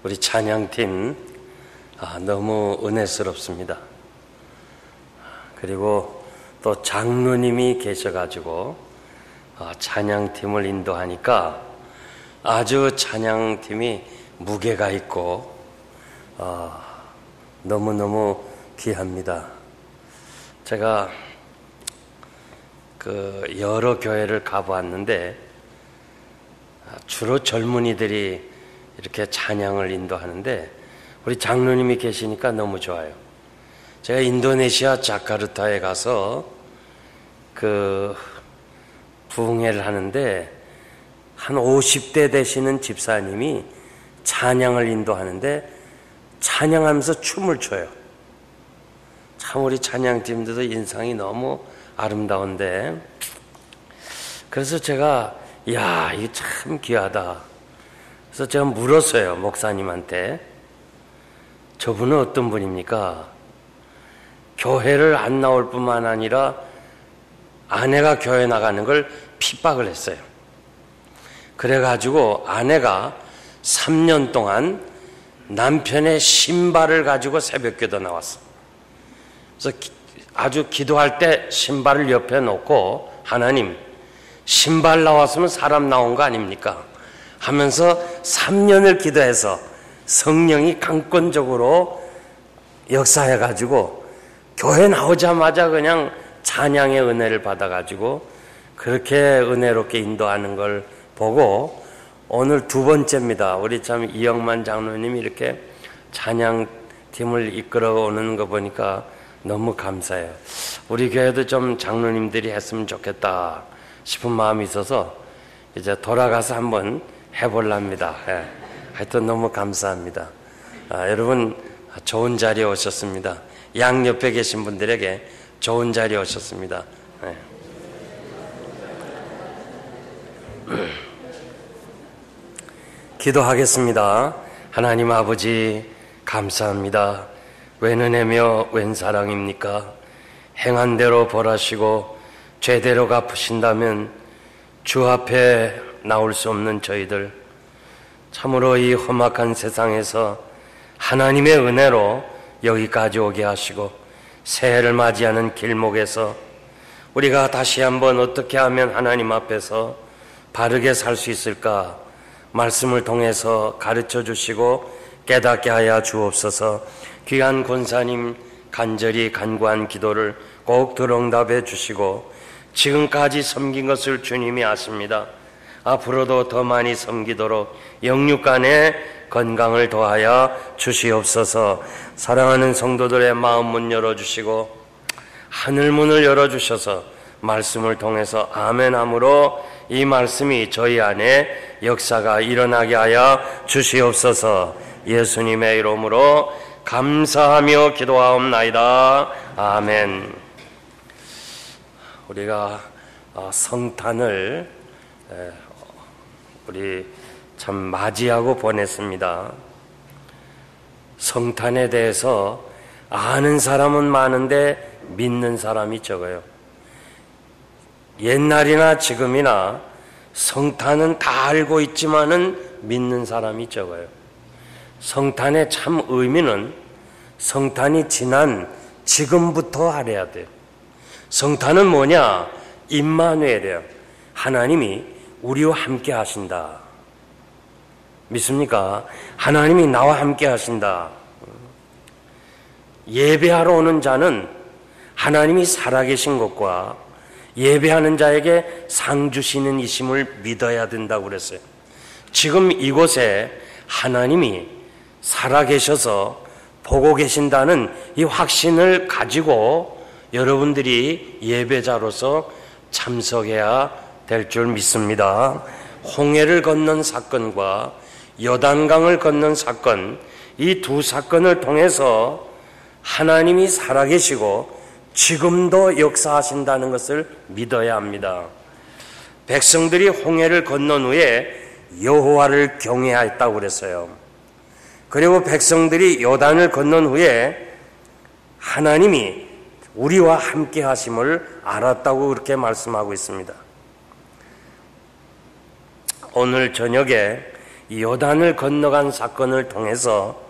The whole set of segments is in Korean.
우리 찬양팀 너무 은혜스럽습니다. 그리고 또 장로님이 계셔가지고 찬양팀을 인도하니까 아주 찬양팀이 무게가 있고 너무너무 귀합니다. 제가 여러 교회를 가보았는데 주로 젊은이들이 이렇게 찬양을 인도하는데 우리 장로님이 계시니까 너무 좋아요. 제가 인도네시아 자카르타에 가서 부흥회를 하는데 한 50대 되시는 집사님이 찬양을 인도하는데 찬양하면서 춤을 춰요. 참 우리 찬양팀들도 인상이 너무 아름다운데, 그래서 제가 이거 참 귀하다. 그래서 제가 물었어요, 목사님한테. 저분은 어떤 분입니까? 교회를 안 나올 뿐만 아니라 아내가 교회 나가는 걸 핍박을 했어요. 그래가지고 아내가 3년 동안 남편의 신발을 가지고 새벽기도 나왔어. 그래서 아주 기도할 때 신발을 옆에 놓고, 하나님, 신발 나왔으면 사람 나온 거 아닙니까? 하면서 3년을 기도해서 성령이 강권적으로 역사해가지고 교회 나오자마자 그냥 찬양의 은혜를 받아가지고 그렇게 은혜롭게 인도하는 걸 보고, 오늘 두 번째입니다. 우리 참 이영만 장로님이 이렇게 찬양팀을 이끌어 오는 거 보니까 너무 감사해요. 우리 교회도 좀 장로님들이 했으면 좋겠다 싶은 마음이 있어서 이제 돌아가서 한번 해볼랍니다. 하여튼 너무 감사합니다. 여러분 좋은 자리에 오셨습니다. 양옆에 계신 분들에게 좋은 자리에 오셨습니다. 기도하겠습니다. 하나님 아버지, 감사합니다. 웬 은혜며 웬 사랑입니까? 행한 대로 벌하시고 죄대로 갚으신다면 주 앞에 나올 수 없는 저희들, 참으로 이 험악한 세상에서 하나님의 은혜로 여기까지 오게 하시고 새해를 맞이하는 길목에서 우리가 다시 한번 어떻게 하면 하나님 앞에서 바르게 살 수 있을까 말씀을 통해서 가르쳐 주시고 깨닫게 하여 주옵소서. 귀한 권사님 간절히 간구한 기도를 꼭 들응답해 주시고 지금까지 섬긴 것을 주님이 아십니다. 앞으로도 더 많이 섬기도록 영육간의 건강을 더하여 주시옵소서. 사랑하는 성도들의 마음 문 열어주시고 하늘문을 열어주셔서 말씀을 통해서 아멘함으로 이 말씀이 저희 안에 역사가 일어나게 하여 주시옵소서. 예수님의 이름으로 감사하며 기도하옵나이다. 아멘. 우리가 성탄을 우리 참 맞이하고 보냈습니다. 성탄에 대해서 아는 사람은 많은데 믿는 사람이 적어요. 옛날이나 지금이나 성탄은 다 알고 있지만은 믿는 사람이 적어요. 성탄의 참 의미는 성탄이 지난 지금부터 알아야 돼요. 성탄은 뭐냐? 임마누엘이에요. 하나님이 우리와 함께 하신다. 믿습니까? 하나님이 나와 함께 하신다. 예배하러 오는 자는 하나님이 살아계신 것과 예배하는 자에게 상 주시는 이심을 믿어야 된다고 그랬어요. 지금 이곳에 하나님이 살아계셔서 보고 계신다는 이 확신을 가지고 여러분들이 예배자로서 참석해야 될 줄 믿습니다. 홍해를 건넌 사건과 요단강을 건넌 사건, 이 두 사건을 통해서 하나님이 살아계시고 지금도 역사하신다는 것을 믿어야 합니다. 백성들이 홍해를 건넌 후에 여호와를 경외하였다고 그랬어요. 그리고 백성들이 요단을 건넌 후에 하나님이 우리와 함께 하심을 알았다고 그렇게 말씀하고 있습니다. 오늘 저녁에 이 요단을 건너간 사건을 통해서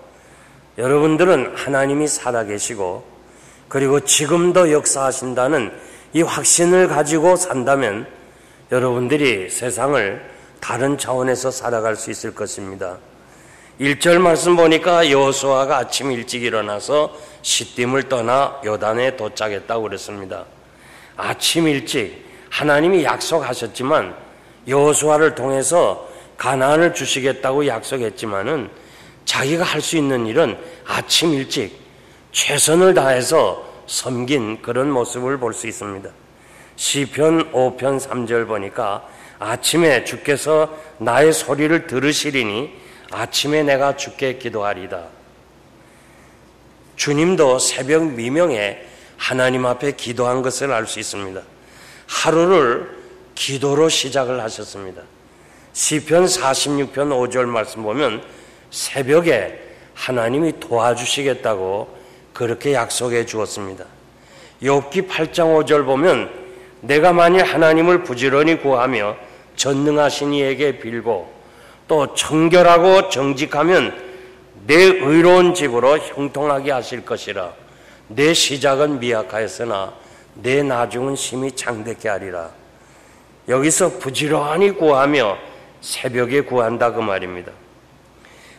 여러분들은 하나님이 살아계시고 그리고 지금도 역사하신다는 이 확신을 가지고 산다면 여러분들이 세상을 다른 차원에서 살아갈 수 있을 것입니다. 1절 말씀 보니까 여호수아가 아침 일찍 일어나서 시딤을 떠나 요단에 도착했다고 그랬습니다. 아침 일찍 하나님이 약속하셨지만 여호수아를 통해서 가나안을 주시겠다고 약속했지만은 자기가 할 수 있는 일은 아침 일찍 최선을 다해서 섬긴 그런 모습을 볼 수 있습니다. 시편 5편 3절 보니까 아침에 주께서 나의 소리를 들으시리니 아침에 내가 주께 기도하리다. 주님도 새벽 미명에 하나님 앞에 기도한 것을 알 수 있습니다. 하루를 기도로 시작을 하셨습니다. 시편 46편 5절 말씀 보면 새벽에 하나님이 도와주시겠다고 그렇게 약속해 주었습니다. 욥기 8장 5절 보면 내가 만일 하나님을 부지런히 구하며 전능하신 이에게 빌고 또 청결하고 정직하면 내 의로운 집으로 형통하게 하실 것이라. 내 시작은 미약하였으나 내 나중은 심히 창대케 하리라. 여기서 부지런히 구하며 새벽에 구한다 그 말입니다.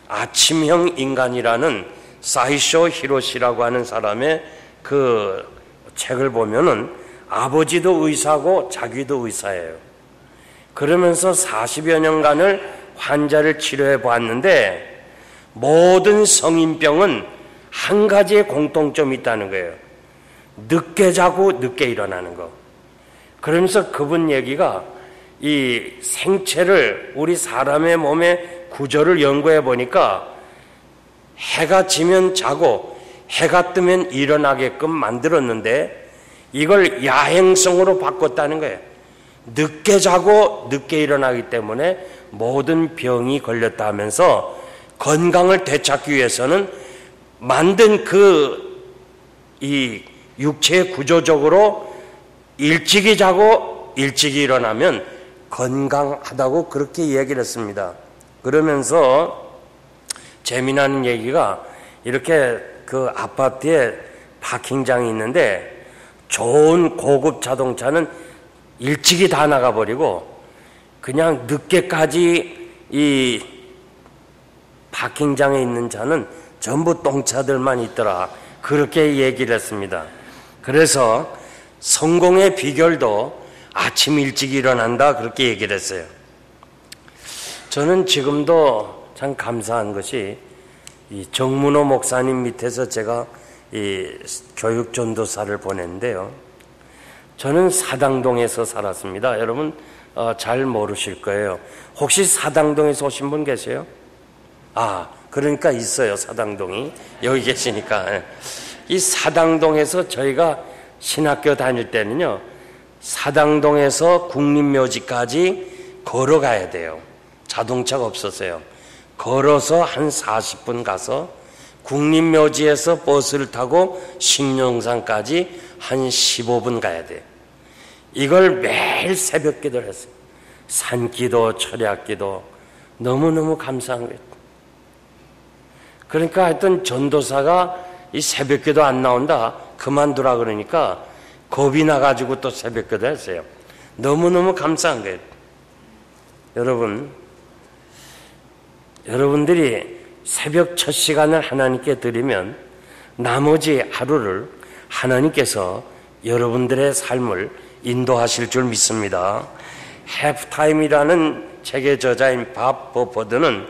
아침형 인간이라는 사이쇼 히로시라고 하는 사람의 그 책을 보면은 아버지도 의사고 자기도 의사예요. 그러면서 40여 년간을 환자를 치료해 보았는데 모든 성인병은 한 가지의 공통점이 있다는 거예요. 늦게 자고 늦게 일어나는 거. 그러면서 그분 얘기가 이 생체를 우리 사람의 몸의 구조를 연구해 보니까 해가 지면 자고 해가 뜨면 일어나게끔 만들었는데 이걸 야행성으로 바꿨다는 거예요. 늦게 자고 늦게 일어나기 때문에 모든 병이 걸렸다 하면서 건강을 되찾기 위해서는 만든 이 육체 구조적으로 일찍이 자고 일찍이 일어나면 건강하다고 그렇게 얘기를 했습니다. 그러면서 재미나는 얘기가 이렇게 그 아파트에 파킹장이 있는데 좋은 고급 자동차는 일찍이 다 나가버리고 그냥 늦게까지 이 파킹장에 있는 차는 전부 똥차들만 있더라. 그렇게 얘기를 했습니다. 그래서 성공의 비결도 아침 일찍 일어난다 그렇게 얘기를 했어요. 저는 지금도 참 감사한 것이 이 정문호 목사님 밑에서 제가 이 교육 전도사를 보냈는데요. 저는 사당동에서 살았습니다. 여러분 잘 모르실 거예요. 혹시 사당동에서 오신 분 계세요? 그러니까 있어요. 사당동이 여기 계시니까. 이 사당동에서 저희가 신학교 다닐 때는요, 사당동에서 국립묘지까지 걸어가야 돼요. 자동차가 없었어요. 걸어서 한 40분 가서 국립묘지에서 버스를 타고 식룡산까지 한 15분 가야 돼요. 이걸 매일 새벽 기도를 했어요. 산기도, 철야기도. 너무너무 감사한 거예요. 그러니까 하여튼 전도사가 이 새벽 기도 안 나온다, 그만두라 그러니까 겁이 나가지고 또 새벽 기도 했어요. 너무너무 감사한 거예요. 여러분들이 새벽 첫 시간을 하나님께 드리면 나머지 하루를 하나님께서 여러분들의 삶을 인도하실 줄 믿습니다. 해프타임이라는 책의 저자인 밥 버퍼드는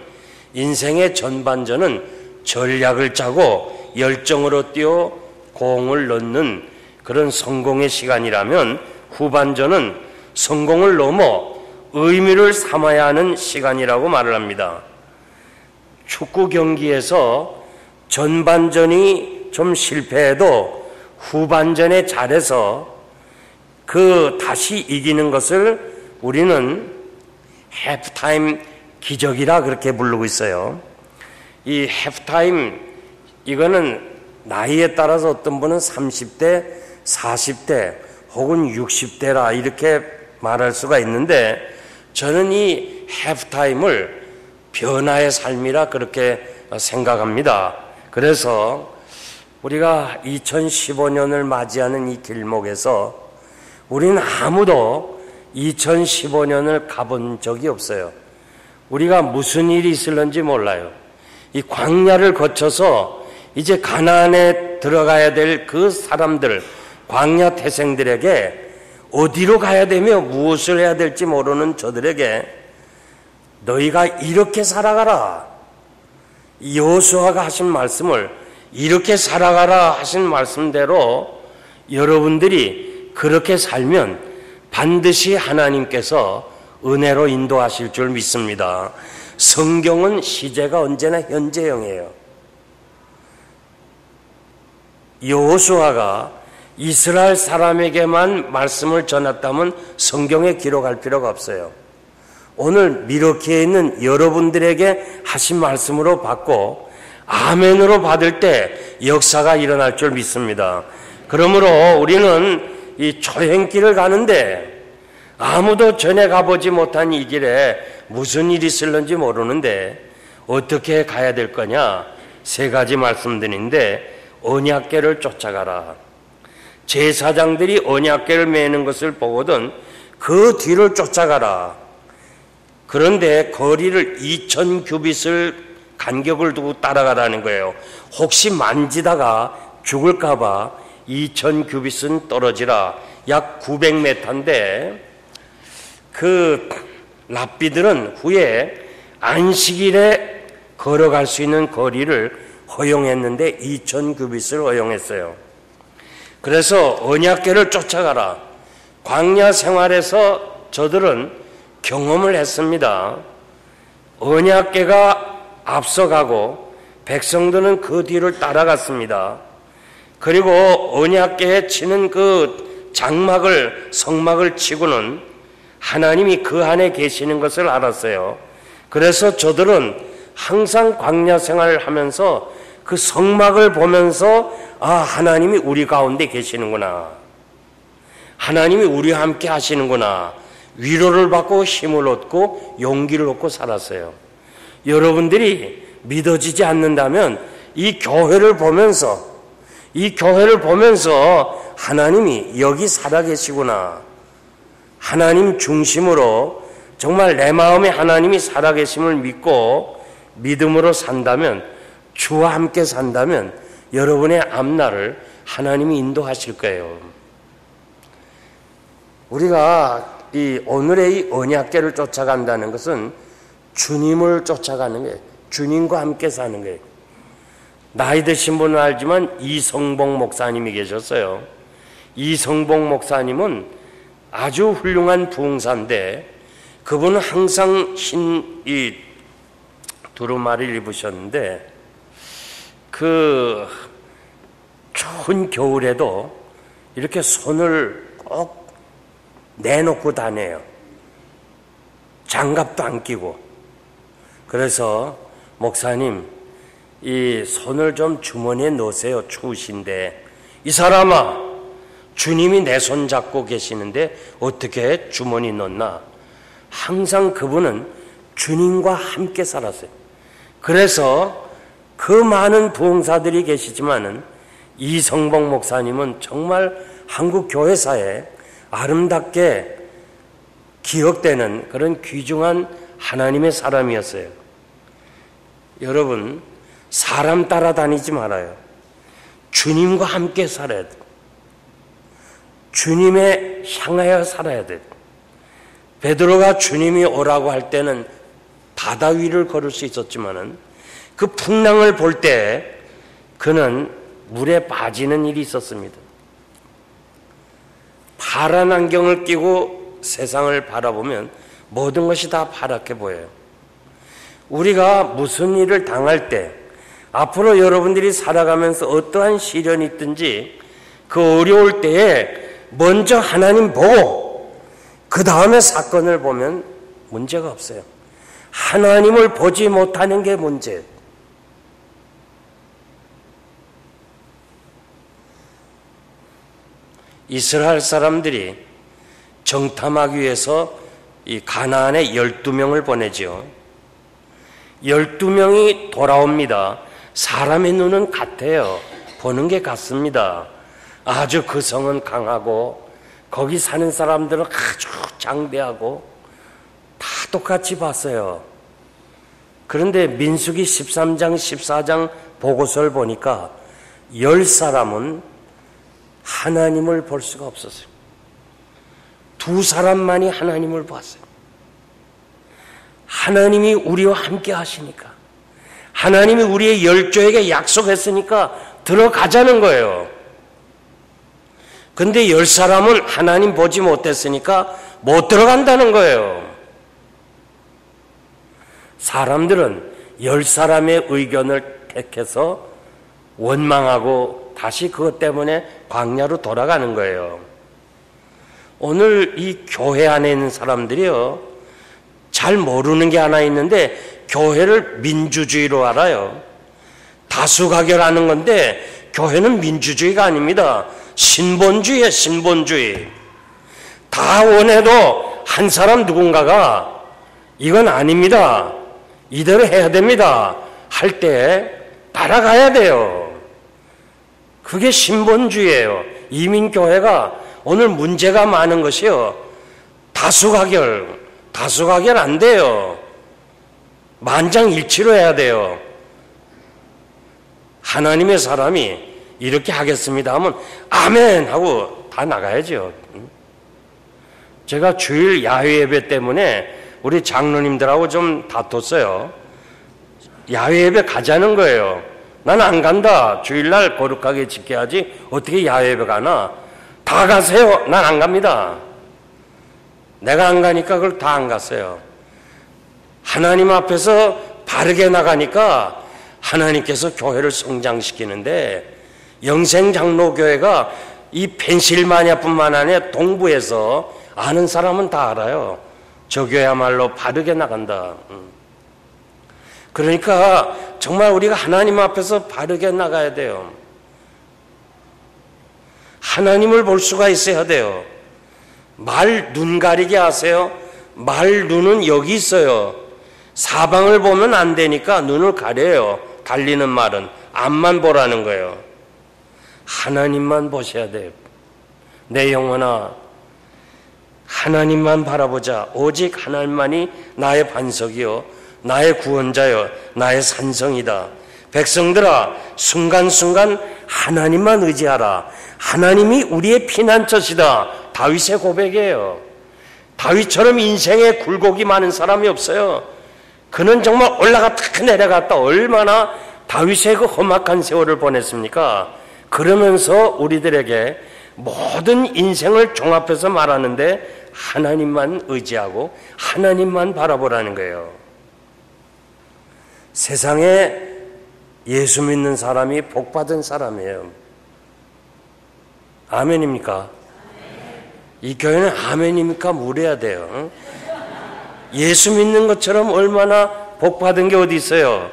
인생의 전반전은 전략을 짜고 열정으로 뛰어 공을 넣는 그런 성공의 시간이라면 후반전은 성공을 넘어 의미를 삼아야 하는 시간이라고 말을 합니다. 축구 경기에서 전반전이 좀 실패해도 후반전에 잘해서 다시 이기는 것을 우리는 해프타임 기적이라 그렇게 부르고 있어요. 이 해프타임, 이거는 나이에 따라서 어떤 분은 30대, 40대 혹은 60대라 이렇게 말할 수가 있는데 저는 이 해프타임을 변화의 삶이라 그렇게 생각합니다. 그래서 우리가 2015년을 맞이하는 이 길목에서 우리는 아무도 2015년을 가본 적이 없어요. 우리가 무슨 일이 있을는지 몰라요. 이 광야를 거쳐서 이제 가나안에 들어가야 될 그 사람들, 광야 태생들에게 어디로 가야 되며 무엇을 해야 될지 모르는 저들에게 너희가 이렇게 살아가라. 여호수아가 하신 말씀을 이렇게 살아가라 하신 말씀대로 여러분들이 그렇게 살면 반드시 하나님께서 은혜로 인도하실 줄 믿습니다. 성경은 시제가 언제나 현재형이에요. 여호수아가 이스라엘 사람에게만 말씀을 전했다면 성경에 기록할 필요가 없어요. 오늘 미러키에 있는 여러분들에게 하신 말씀으로 받고 아멘으로 받을 때 역사가 일어날 줄 믿습니다. 그러므로 우리는 이 초행길을 가는데 아무도 전에 가보지 못한 이 길에 무슨 일이 있을는지 모르는데 어떻게 가야 될 거냐? 세 가지 말씀드리는데 언약궤를 쫓아가라. 제사장들이 언약궤를 메는 것을 보거든 그 뒤를 쫓아가라. 그런데 거리를 2000규빗을 간격을 두고 따라가라는 거예요. 혹시 만지다가 죽을까 봐 2000규빗은 떨어지라. 약 900m인데 그 랍비들은 후에 안식일에 걸어갈 수 있는 거리를 허용했는데 2000규빗을 허용했어요. 그래서 언약궤를 쫓아가라. 광야 생활에서 저들은 경험을 했습니다. 언약궤가 앞서가고 백성들은 그 뒤를 따라갔습니다. 그리고 언약궤에 치는 그 장막을 성막을 치고는 하나님이 그 안에 계시는 것을 알았어요. 그래서 저들은 항상 광야 생활을 하면서 그 성막을 보면서 하나님이 우리 가운데 계시는구나. 하나님이 우리와 함께 하시는구나. 위로를 받고 힘을 얻고 용기를 얻고 살았어요. 여러분들이 믿어지지 않는다면 이 교회를 보면서 하나님이 여기 살아계시구나. 하나님 중심으로 정말 내 마음에 하나님이 살아계심을 믿고 믿음으로 산다면, 주와 함께 산다면 여러분의 앞날을 하나님이 인도하실 거예요. 우리가 이 오늘의 이 언약궤를 쫓아간다는 것은 주님을 쫓아가는 거예요. 주님과 함께 사는 거예요. 나이 드신 분은 알지만 이성봉 목사님이 계셨어요. 이성봉 목사님은 아주 훌륭한 부흥사인데 그분은 항상 흰 이 두루마리를 입으셨는데 그 추운 겨울에도 이렇게 손을 꼭 내놓고 다녀요. 장갑도 안 끼고. 그래서 목사님 이 손을 좀 주머니에 넣으세요. 추우신데. 이 사람아, 주님이 내 손 잡고 계시는데 어떻게 주머니 넣나? 항상 그분은 주님과 함께 살았어요. 그래서 그 많은 부흥사들이 계시지만은 이성봉 목사님은 정말 한국 교회사에 아름답게 기억되는 그런 귀중한 하나님의 사람이었어요. 여러분, 사람 따라다니지 말아요. 주님과 함께 살아야 돼요. 주님에 향하여 살아야 돼요. 베드로가 주님이 오라고 할 때는 바다 위를 걸을 수 있었지만은 그 풍랑을 볼 때 그는 물에 빠지는 일이 있었습니다. 파란 안경을 끼고 세상을 바라보면 모든 것이 다 파랗게 보여요. 우리가 무슨 일을 당할 때 앞으로 여러분들이 살아가면서 어떠한 시련이 있든지 그 어려울 때에 먼저 하나님 보고 그 다음에 사건을 보면 문제가 없어요. 하나님을 보지 못하는 게 문제예요. 이스라엘 사람들이 정탐하기 위해서 이 가나안에 12명을 보내죠. 12명이 돌아옵니다. 사람의 눈은 같아요. 보는 게 같습니다. 아주 그 성은 강하고 거기 사는 사람들은 아주 장대하고 다 똑같이 봤어요. 그런데 민수기 13장 14장 보고서를 보니까 10사람은 하나님을 볼 수가 없었어요. 2사람만이 하나님을 봤어요. 하나님이 우리와 함께 하시니까, 하나님이 우리의 열조에게 약속했으니까 들어가자는 거예요. 근데 10사람은 하나님 보지 못했으니까 못 들어간다는 거예요. 사람들은 10사람의 의견을 택해서 원망하고 다시 그것 때문에 광야로 돌아가는 거예요. 오늘 이 교회 안에 있는 사람들이요, 잘 모르는 게 하나 있는데 교회를 민주주의로 알아요. 다수가결하는 건데 교회는 민주주의가 아닙니다. 신본주의예요. 신본주의. 다 원해도 한 사람 누군가가 이건 아닙니다, 이대로 해야 됩니다 할 때 따라가야 돼요. 그게 신본주의예요. 이민교회가 오늘 문제가 많은 것이요, 다수가결 안 돼요. 만장일치로 해야 돼요. 하나님의 사람이 이렇게 하겠습니다 하면 아멘 하고 다 나가야죠. 제가 주일 야외 예배 때문에 우리 장로님들하고 좀 다퉜어요. 야외 예배 가자는 거예요. 난 안 간다. 주일날 거룩하게 지켜야지 어떻게 야외 예배 가나. 다 가세요. 난 안 갑니다. 내가 안 가니까 그걸 다 안 갔어요. 하나님 앞에서 바르게 나가니까 하나님께서 교회를 성장시키는데, 영생장로교회가 이 펜실바니아뿐만 아니라 동부에서 아는 사람은 다 알아요. 저 교회야말로 바르게 나간다. 그러니까 정말 우리가 하나님 앞에서 바르게 나가야 돼요. 하나님을 볼 수가 있어야 돼요. 말 눈 가리게 하세요. 말 눈은 여기 있어요. 사방을 보면 안 되니까 눈을 가려요. 달리는 말은 앞만 보라는 거예요. 하나님만 보셔야 돼요. 내 영혼아, 하나님만 바라보자. 오직 하나님만이 나의 반석이요, 나의 구원자요, 나의 산성이다. 백성들아, 순간순간 하나님만 의지하라. 하나님이 우리의 피난처시다. 다윗의 고백이에요. 다윗처럼 인생에 굴곡이 많은 사람이 없어요. 그는 정말 올라갔다 내려갔다 얼마나 다윗의 그 험악한 세월을 보냈습니까? 그러면서 우리들에게 모든 인생을 종합해서 말하는데 하나님만 의지하고 하나님만 바라보라는 거예요. 세상에 예수 믿는 사람이 복받은 사람이에요. 아멘입니까? 이 교회는 아멘입니까? 물어야 돼요. 예수 믿는 것처럼 얼마나 복받은 게 어디 있어요?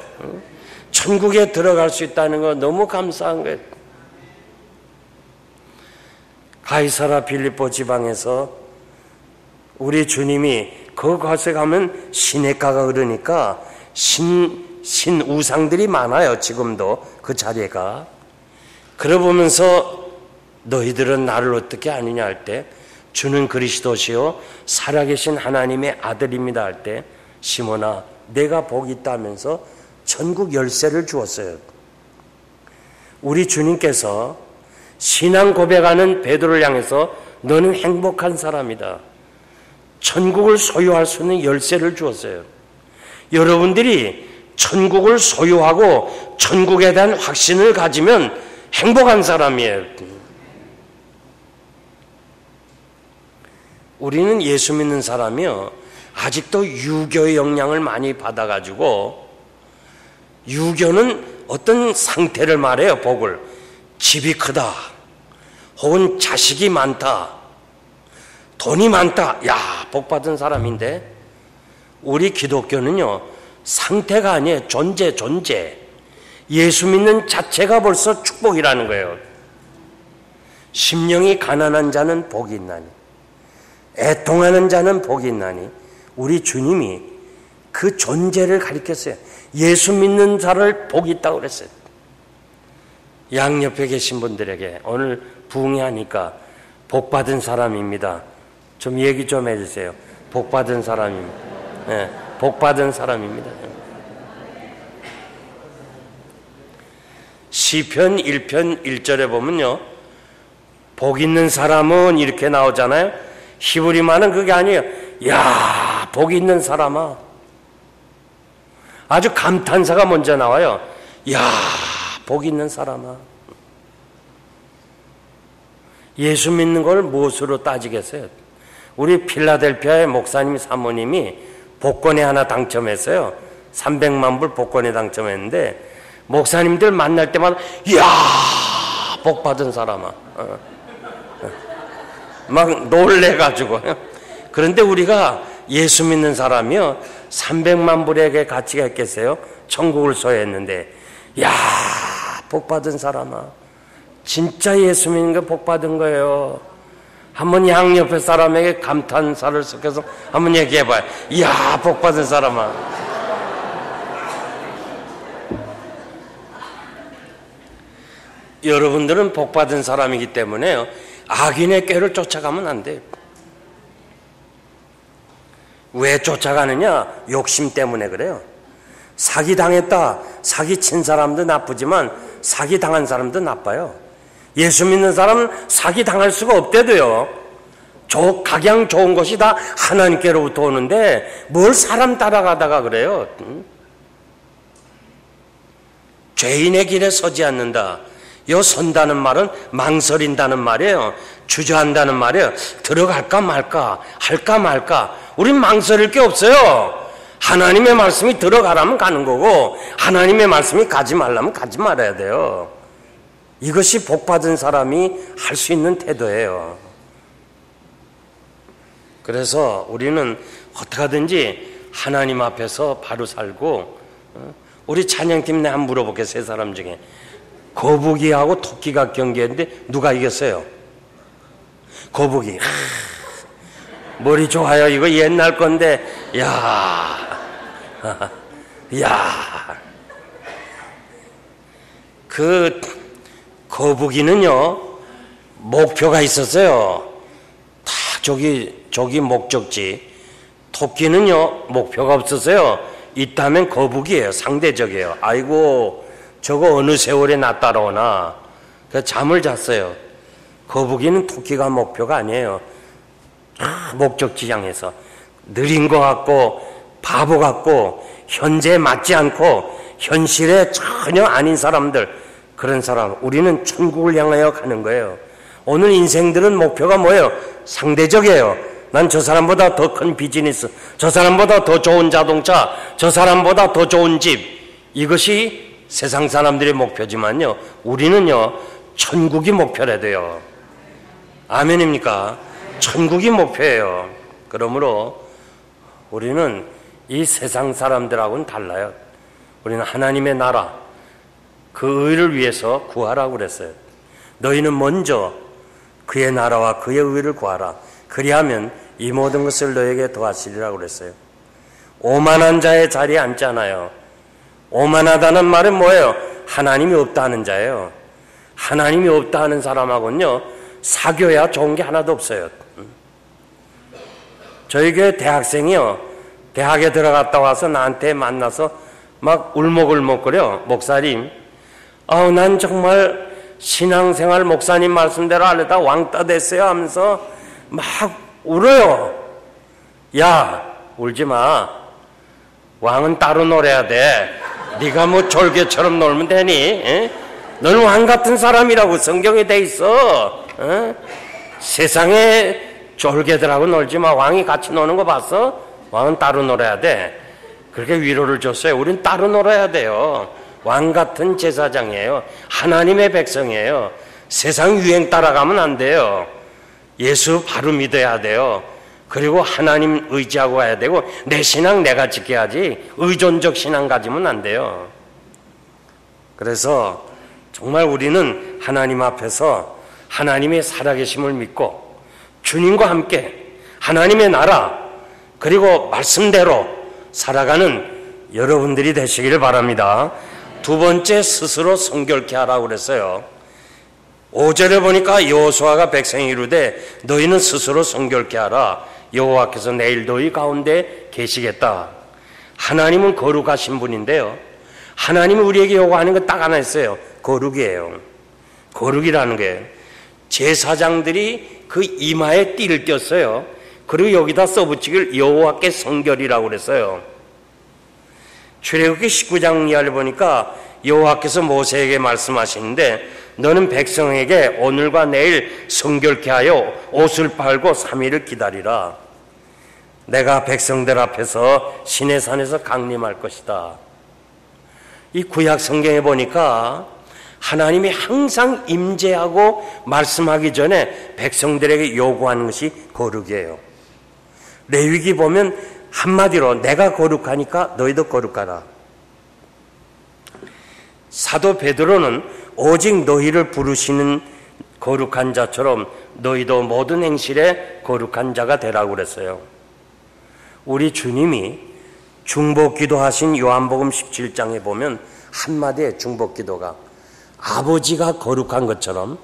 천국에 들어갈 수 있다는 거 너무 감사한 거예요. 가이사라 빌립보 지방에서 우리 주님이 그곳에 가면 시냇가가 흐르니까 신우상들이 많아요. 지금도 그 자리가. 그러보면서 너희들은 나를 어떻게 아느냐 할 때, 주는 그리스도시요 살아계신 하나님의 아들입니다 할 때, 시몬아 내가 복이 있다면서 천국 열쇠를 주었어요. 우리 주님께서 신앙 고백하는 베드로를 향해서 너는 행복한 사람이다. 천국을 소유할 수 있는 열쇠를 주었어요. 여러분들이 천국을 소유하고 천국에 대한 확신을 가지면 행복한 사람이에요. 우리는 예수 믿는 사람이요, 아직도 유교의 영향을 많이 받아가지고, 유교는 어떤 상태를 말해요. 복을. 집이 크다, 혹은 자식이 많다, 돈이 많다. 야, 복받은 사람인데, 우리 기독교는요 상태가 아니에요. 존재. 예수 믿는 자체가 벌써 축복이라는 거예요. 심령이 가난한 자는 복이 있나니, 애통하는 자는 복이 있나니. 우리 주님이 그 존재를 가리켰어요. 예수 믿는 자를 복이 있다고 그랬어요. 양옆에 계신 분들에게 오늘 부흥회하니까 복받은 사람입니다. 좀 얘기 좀 해주세요. 복받은 사람입니다. 네, 복받은 사람입니다. 시편 1편 1절에 보면요, 복 있는 사람은 이렇게 나오잖아요. 히브리말은 그게 아니에요. 야, 복 있는 사람아. 아주 감탄사가 먼저 나와요. 야, 복 있는 사람아. 예수 믿는 걸 무엇으로 따지겠어요? 우리 필라델피아의 목사님 사모님이 복권에 하나 당첨했어요. 300만 불 복권에 당첨했는데 목사님들 만날 때마다 이야, 복 받은 사람아. 막 놀래가지고. 그런데 우리가 예수 믿는 사람이요, 300만 불에게 가치가 있겠어요? 천국을 소유했는데, 야, 복 받은 사람아. 진짜 예수 믿는 게 복 받은 거예요. 한번 양옆에 사람에게 감탄사를 섞어서 한번 얘기해봐요. 이야, 복 받은 사람아. 여러분들은 복 받은 사람이기 때문에요, 악인의 꾀를 쫓아가면 안 돼요. 왜 쫓아가느냐? 욕심 때문에 그래요. 사기 당했다, 사기 친 사람도 나쁘지만 사기 당한 사람도 나빠요. 예수 믿는 사람은 사기 당할 수가 없대도요. 각양 좋은 것이 다 하나님께로부터 오는데 뭘 사람 따라가다가 그래요. 죄인의 길에 서지 않는다. 요 선다는 말은 망설인다는 말이에요. 주저한다는 말이에요. 들어갈까 말까, 할까 말까. 우린 망설일 게 없어요. 하나님의 말씀이 들어가라면 가는 거고, 하나님의 말씀이 가지 말라면 가지 말아야 돼요. 이것이 복받은 사람이 할 수 있는 태도예요. 그래서 우리는 어떻게 하든지 하나님 앞에서 바로 살고, 우리 찬양팀 내 한번 물어볼게요. 세 사람 중에 거북이하고 토끼가 경기했는데 누가 이겼어요? 거북이. 머리 좋아요. 이거 옛날 건데, 야, 그 거북이는요, 목표가 있었어요. 다 저기 목적지. 토끼는요, 목표가 없었어요. 있다면 거북이에요. 상대적이에요. 아이고, 저거 어느 세월에 나 따라오나. 그래서 잠을 잤어요. 거북이는 토끼가 목표가 아니에요. 목적지 향해서 느린 것 같고 바보 같고 현재에 맞지 않고 현실에 전혀 아닌 사람들, 그런 사람, 우리는 천국을 향하여 가는 거예요. 오늘 인생들은 목표가 뭐예요? 상대적이에요. 난 저 사람보다 더 큰 비즈니스, 저 사람보다 더 좋은 자동차, 저 사람보다 더 좋은 집, 이것이 세상 사람들의 목표지만요, 우리는요, 천국이 목표라 돼요. 아멘입니까? 천국이 목표예요. 그러므로 우리는 이 세상 사람들하고는 달라요. 우리는 하나님의 나라, 그 의를 위해서 구하라고 그랬어요. 너희는 먼저 그의 나라와 그의 의를 구하라. 그리하면 이 모든 것을 너에게 더하시리라고 그랬어요. 오만한 자의 자리에 앉잖아요. 오만하다는 말은 뭐예요? 하나님이 없다는 자예요. 하나님이 없다 하는 사람하고는요, 사귀어야 좋은 게 하나도 없어요. 저희 교회 대학생이요, 대학에 들어갔다 와서 나한테 만나서 막 울먹울먹거려. 목사님, 난 정말 신앙생활 목사님 말씀대로 하려다 왕따 됐어요 하면서 막 울어요. 야, 울지 마. 왕은 따로 놀아야 돼. 네가 뭐 졸개처럼 놀면 되니? 에? 너는 왕 같은 사람이라고 성경에 돼 있어. 에? 세상에 졸개들하고 놀지 마. 왕이 같이 노는 거 봤어? 왕은 따로 놀아야 돼. 그렇게 위로를 줬어요. 우린 따로 놀아야 돼요. 왕 같은 제사장이에요. 하나님의 백성이에요. 세상 유행 따라가면 안 돼요. 예수 바로 믿어야 돼요. 그리고 하나님 의지하고 가야 되고, 내 신앙 내가 지켜야지 의존적 신앙 가지면 안 돼요. 그래서 정말 우리는 하나님 앞에서 하나님의 살아계심을 믿고 주님과 함께 하나님의 나라, 그리고 말씀대로 살아가는 여러분들이 되시기를 바랍니다. 두 번째, 스스로 성결케 하라고 그랬어요. 5절에 보니까 여호수아가 백성이 이르되 너희는 스스로 성결케 하라. 여호와께서 내일 너희 가운데 계시겠다. 하나님은 거룩하신 분인데요, 하나님이 우리에게 요구하는 거 딱 하나 있어요. 거룩이에요. 거룩이라는 게 제사장들이 그 이마에 띠를 꼈어요. 그리고 여기다 써붙이길 여호와께 성결이라고 그랬어요. 출애굽기 19장 이하를 보니까 여호와께서 모세에게 말씀하시는데 너는 백성에게 오늘과 내일 성결케 하여 옷을 빨고 3일을 기다리라. 내가 백성들 앞에서 시내산에서 강림할 것이다. 이 구약 성경에 보니까 하나님이 항상 임재하고 말씀하기 전에 백성들에게 요구하는 것이 거룩이에요. 레위기 보면 한마디로 내가 거룩하니까 너희도 거룩하라. 사도 베드로는 오직 너희를 부르시는 거룩한 자처럼 너희도 모든 행실에 거룩한 자가 되라고 그랬어요. 우리 주님이 중보기도 하신 요한복음 17장에 보면 한마디의 중보기도가 아버지가 거룩한 것처럼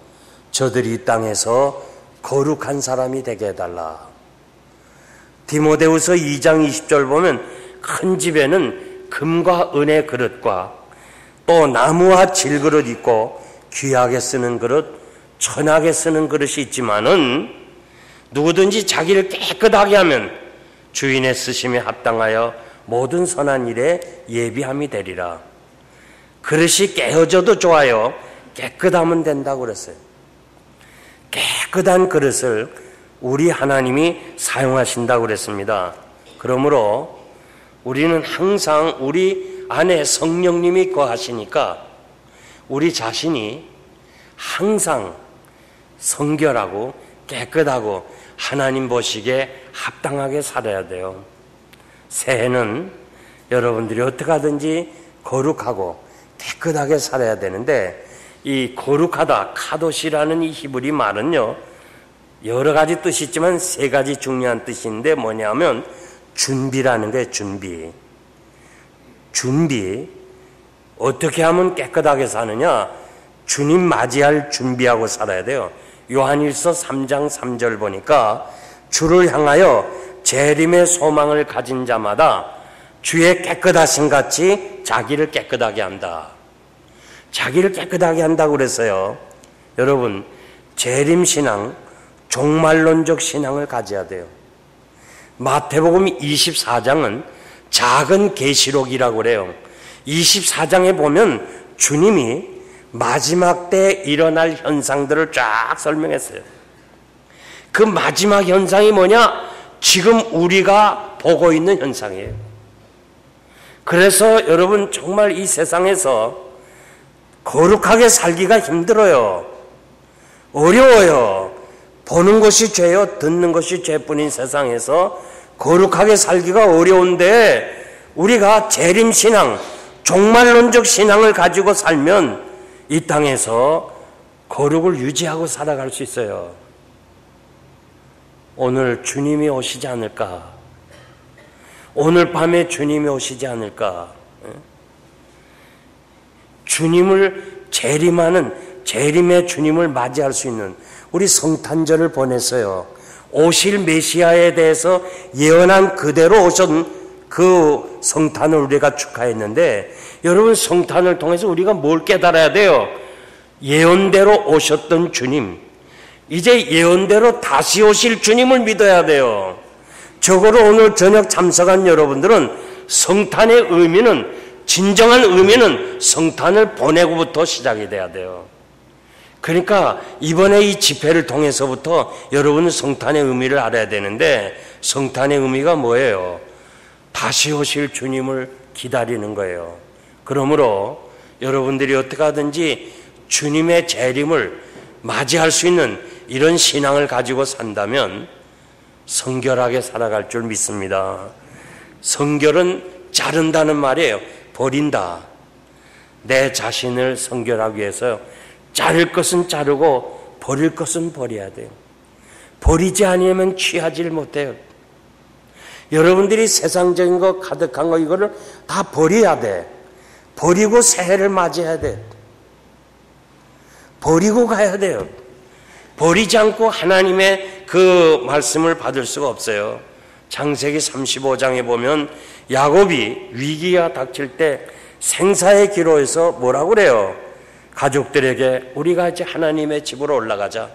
저들이 이 땅에서 거룩한 사람이 되게 해달라. 디모데후서 2장 20절 보면 큰 집에는 금과 은의 그릇과 또 나무와 질그릇 있고 귀하게 쓰는 그릇, 천하게 쓰는 그릇이 있지만은 누구든지 자기를 깨끗하게 하면 주인의 쓰심에 합당하여 모든 선한 일에 예비함이 되리라. 그릇이 깨어져도 좋아요. 깨끗하면 된다고 그랬어요. 깨끗한 그릇을 우리 하나님이 사용하신다고 그랬습니다. 그러므로 우리는 항상 우리 안에 성령님이 거하시니까 우리 자신이 항상 성결하고 깨끗하고 하나님 보시기에 합당하게 살아야 돼요. 새해는 여러분들이 어떻게 하든지 거룩하고 깨끗하게 살아야 되는데 이 거룩하다, 카도시라는 이 히브리 말은요 여러 가지 뜻이 있지만 세 가지 중요한 뜻인데 뭐냐면 준비라는 거예요. 준비. 어떻게 하면 깨끗하게 사느냐? 주님 맞이할 준비하고 살아야 돼요. 요한일서 3장 3절 보니까 주를 향하여 재림의 소망을 가진 자마다 주의 깨끗하신 같이 자기를 깨끗하게 한다. 자기를 깨끗하게 한다고 그랬어요. 여러분, 재림신앙, 종말론적 신앙을 가져야 돼요. 마태복음 24장은 작은 계시록이라고 그래요. 24장에 보면 주님이 마지막 때 일어날 현상들을 쫙 설명했어요. 그 마지막 현상이 뭐냐? 지금 우리가 보고 있는 현상이에요. 그래서 여러분 정말 이 세상에서 거룩하게 살기가 힘들어요. 어려워요. 보는 것이 죄요, 듣는 것이 죄뿐인 세상에서 거룩하게 살기가 어려운데 우리가 재림신앙, 종말론적 신앙을 가지고 살면 이 땅에서 거룩을 유지하고 살아갈 수 있어요. 오늘 주님이 오시지 않을까? 오늘 밤에 주님이 오시지 않을까? 주님을 재림하는 재림의 주님을 맞이할 수 있는 우리 성탄절을 보냈어요. 오실 메시아에 대해서 예언한 그대로 오신 그 성탄을 우리가 축하했는데 여러분 성탄을 통해서 우리가 뭘 깨달아야 돼요? 예언대로 오셨던 주님, 이제 예언대로 다시 오실 주님을 믿어야 돼요. 적어도 오늘 저녁 참석한 여러분들은 성탄의 의미는, 진정한 의미는 성탄을 보내고부터 시작이 돼야 돼요. 그러니까 이번에 이 집회를 통해서부터 여러분은 성탄의 의미를 알아야 되는데 성탄의 의미가 뭐예요? 다시 오실 주님을 기다리는 거예요. 그러므로 여러분들이 어떻게 하든지 주님의 재림을 맞이할 수 있는 이런 신앙을 가지고 산다면 성결하게 살아갈 줄 믿습니다. 성결은 자른다는 말이에요. 버린다. 내 자신을 성결하기 위해서 자를 것은 자르고 버릴 것은 버려야 돼요. 버리지 않으면 취하지를 못해요. 여러분들이 세상적인 거 가득한 거 이거를 다 버려야 돼. 버리고 새해를 맞이해야 돼. 버리고 가야 돼요. 버리지 않고 하나님의 그 말씀을 받을 수가 없어요. 창세기 35장에 보면 야곱이 위기가 닥칠 때 생사의 기로에서 뭐라고 그래요? 가족들에게 우리가 이제 하나님의 집으로 올라가자.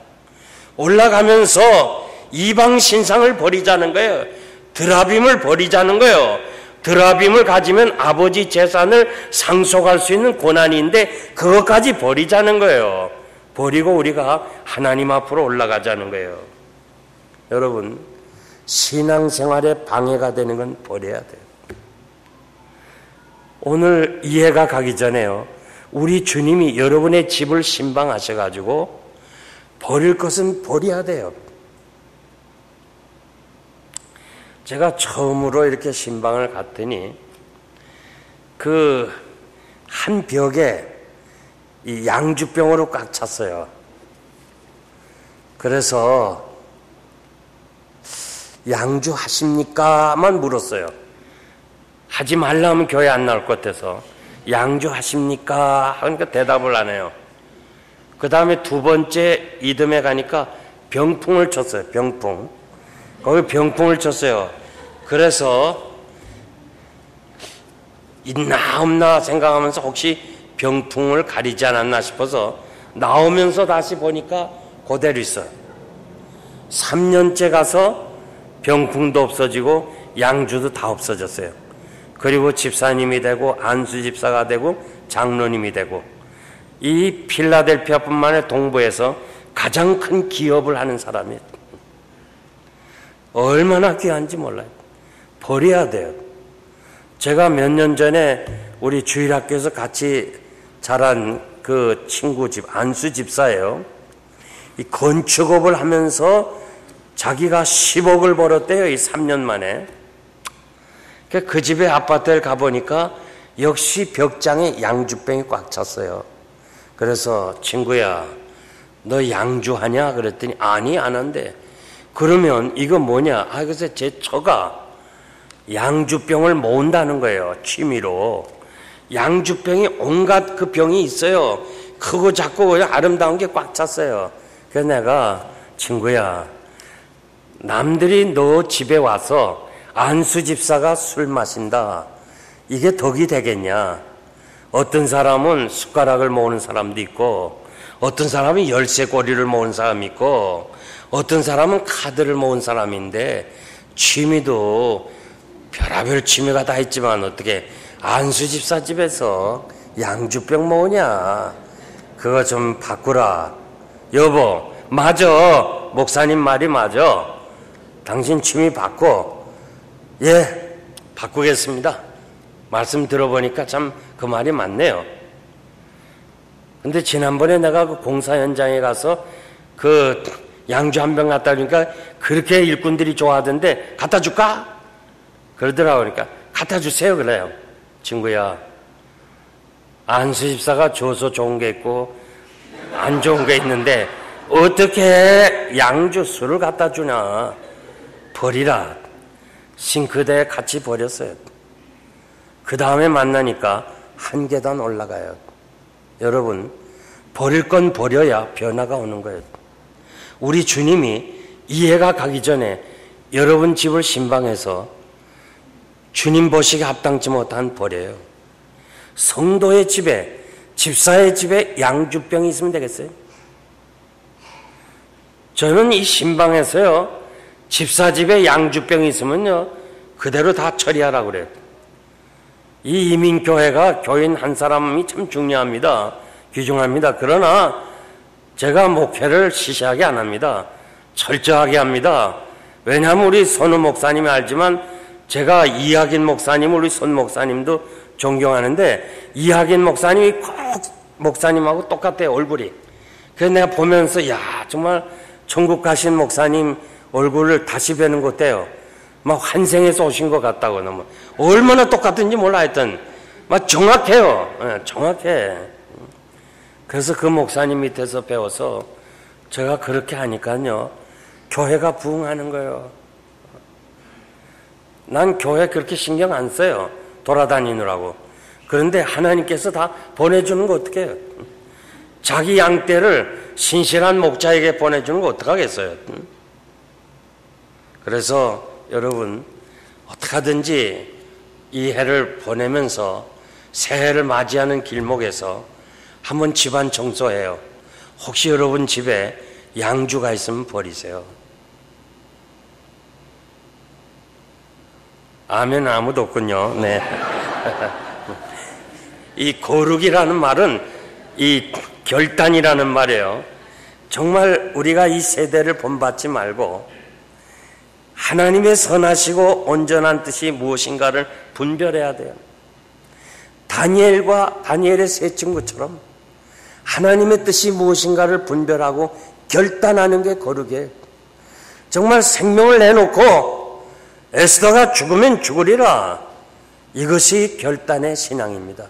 올라가면서 이방 신상을 버리자는 거예요. 드라빔을 버리자는 거예요. 드라빔을 가지면 아버지 재산을 상속할 수 있는 고난인데 그것까지 버리자는 거예요. 버리고 우리가 하나님 앞으로 올라가자는 거예요. 여러분, 신앙생활에 방해가 되는 건 버려야 돼요. 오늘 이해가 가기 전에요. 우리 주님이 여러분의 집을 신방하셔가지고 버릴 것은 버려야 돼요. 제가 처음으로 이렇게 신방을 갔더니 그 한 벽에 이 양주병으로 꽉 찼어요. 그래서 양주 하십니까?만 물었어요. 하지 말라면 교회 안 나올 것 같아서 양주 하십니까? 하니까 대답을 안 해요. 그 다음에 두 번째 이듬해 가니까 병풍을 쳤어요. 병풍. 거기 병풍을 쳤어요. 그래서 있나 없나 생각하면서 혹시 병풍을 가리지 않았나 싶어서 나오면서 다시 보니까 그대로 있어요. 3년째 가서 병풍도 없어지고 양주도 다 없어졌어요. 그리고 집사님이 되고 안수 집사가 되고 장로님이 되고 이 필라델피아뿐만 아니라 동부에서 가장 큰 기업을 하는 사람이에요. 얼마나 귀한지 몰라요. 버려야 돼요. 제가 몇 년 전에 우리 주일학교에서 같이 자란 그 친구 집 안수 집사예요. 이 건축업을 하면서 자기가 10억을 벌었대요. 이 3년 만에. 그 집에 아파트를 가보니까 역시 벽장에 양주병이 꽉 찼어요. 그래서 친구야, 너 양주하냐? 그랬더니 아니, 안 한대. 그러면 이거 뭐냐? 그래서 제 처가 양주병을 모은다는 거예요. 취미로. 양주병이 온갖 그 병이 있어요. 크고 작고 아름다운 게 꽉 찼어요. 그래서 내가 친구야, 남들이 너 집에 와서 안수 집사가 술 마신다. 이게 덕이 되겠냐? 어떤 사람은 숟가락을 모으는 사람도 있고, 어떤 사람은 열쇠고리를 모으는 사람이 있고, 어떤 사람은 카드를 모은 사람인데, 취미도 별의별 취미가 다 있지만 어떻게 안수 집사 집에서 양주병 모으냐? 그거 좀 바꾸라. 여보, 맞아. 목사님 말이 맞아. 당신 취미 바꿔. 예, 바꾸겠습니다. 말씀 들어보니까 참 그 말이 맞네요. 근데 지난번에 내가 그 공사 현장에 가서 그 양주 한 병 갖다 주니까 그렇게 일꾼들이 좋아하던데 갖다 줄까? 그러더라고. 그러니까 갖다 주세요. 그래요. 친구야, 안수 집사가 줘서 좋은 게 있고 안 좋은 게 있는데 어떻게 양주 술을 갖다 주냐? 버리라. 싱크대에 같이 버렸어요. 그 다음에 만나니까 한 계단 올라가요. 여러분, 버릴 건 버려야 변화가 오는 거예요. 우리 주님이 이해가 가기 전에 여러분 집을 신방해서 주님 보시기에 합당치 못한 버려요. 성도의 집에, 집사의 집에 양주병이 있으면 되겠어요? 저는 이 신방에서요, 집사 집에 양주병이 있으면요, 그대로 다 처리하라고 그래요. 이 이민교회가 교인 한 사람이 참 중요합니다. 귀중합니다. 그러나 제가 목회를 시시하게 안 합니다. 철저하게 합니다. 왜냐하면 우리 손우 목사님이 알지만 제가 이학인 목사님, 우리 손 목사님도 존경하는데 이학인 목사님이 꼭 목사님하고 똑같아요. 얼굴이. 그래서 내가 보면서 야, 정말 천국 가신 목사님 얼굴을 다시 뵈는 것 같아요. 막 환생해서 오신 것 같다고. 너무 얼마나 똑같은지 몰라. 하여튼 막 정확해요. 네, 정확해. 그래서 그 목사님 밑에서 배워서 제가 그렇게 하니까요, 교회가 부흥하는 거예요. 난 교회 그렇게 신경 안 써요. 돌아다니느라고. 그런데 하나님께서 다 보내주는 거 어떻게 해요? 자기 양떼를 신실한 목자에게 보내주는 거 어떡하겠어요? 그래서 여러분 어떻게 하든지 이 해를 보내면서 새해를 맞이하는 길목에서 한번 집안 청소해요. 혹시 여러분 집에 양주가 있으면 버리세요. 아멘. 아무도 없군요. 네. 이 거룩이라는 말은 이 결단이라는 말이에요. 정말 우리가 이 세대를 본받지 말고 하나님의 선하시고 온전한 뜻이 무엇인가를 분별해야 돼요. 다니엘의 세 친구처럼 하나님의 뜻이 무엇인가를 분별하고 결단하는 게 거룩이에요. 정말 생명을 내놓고 에스더가 죽으면 죽으리라. 이것이 결단의 신앙입니다.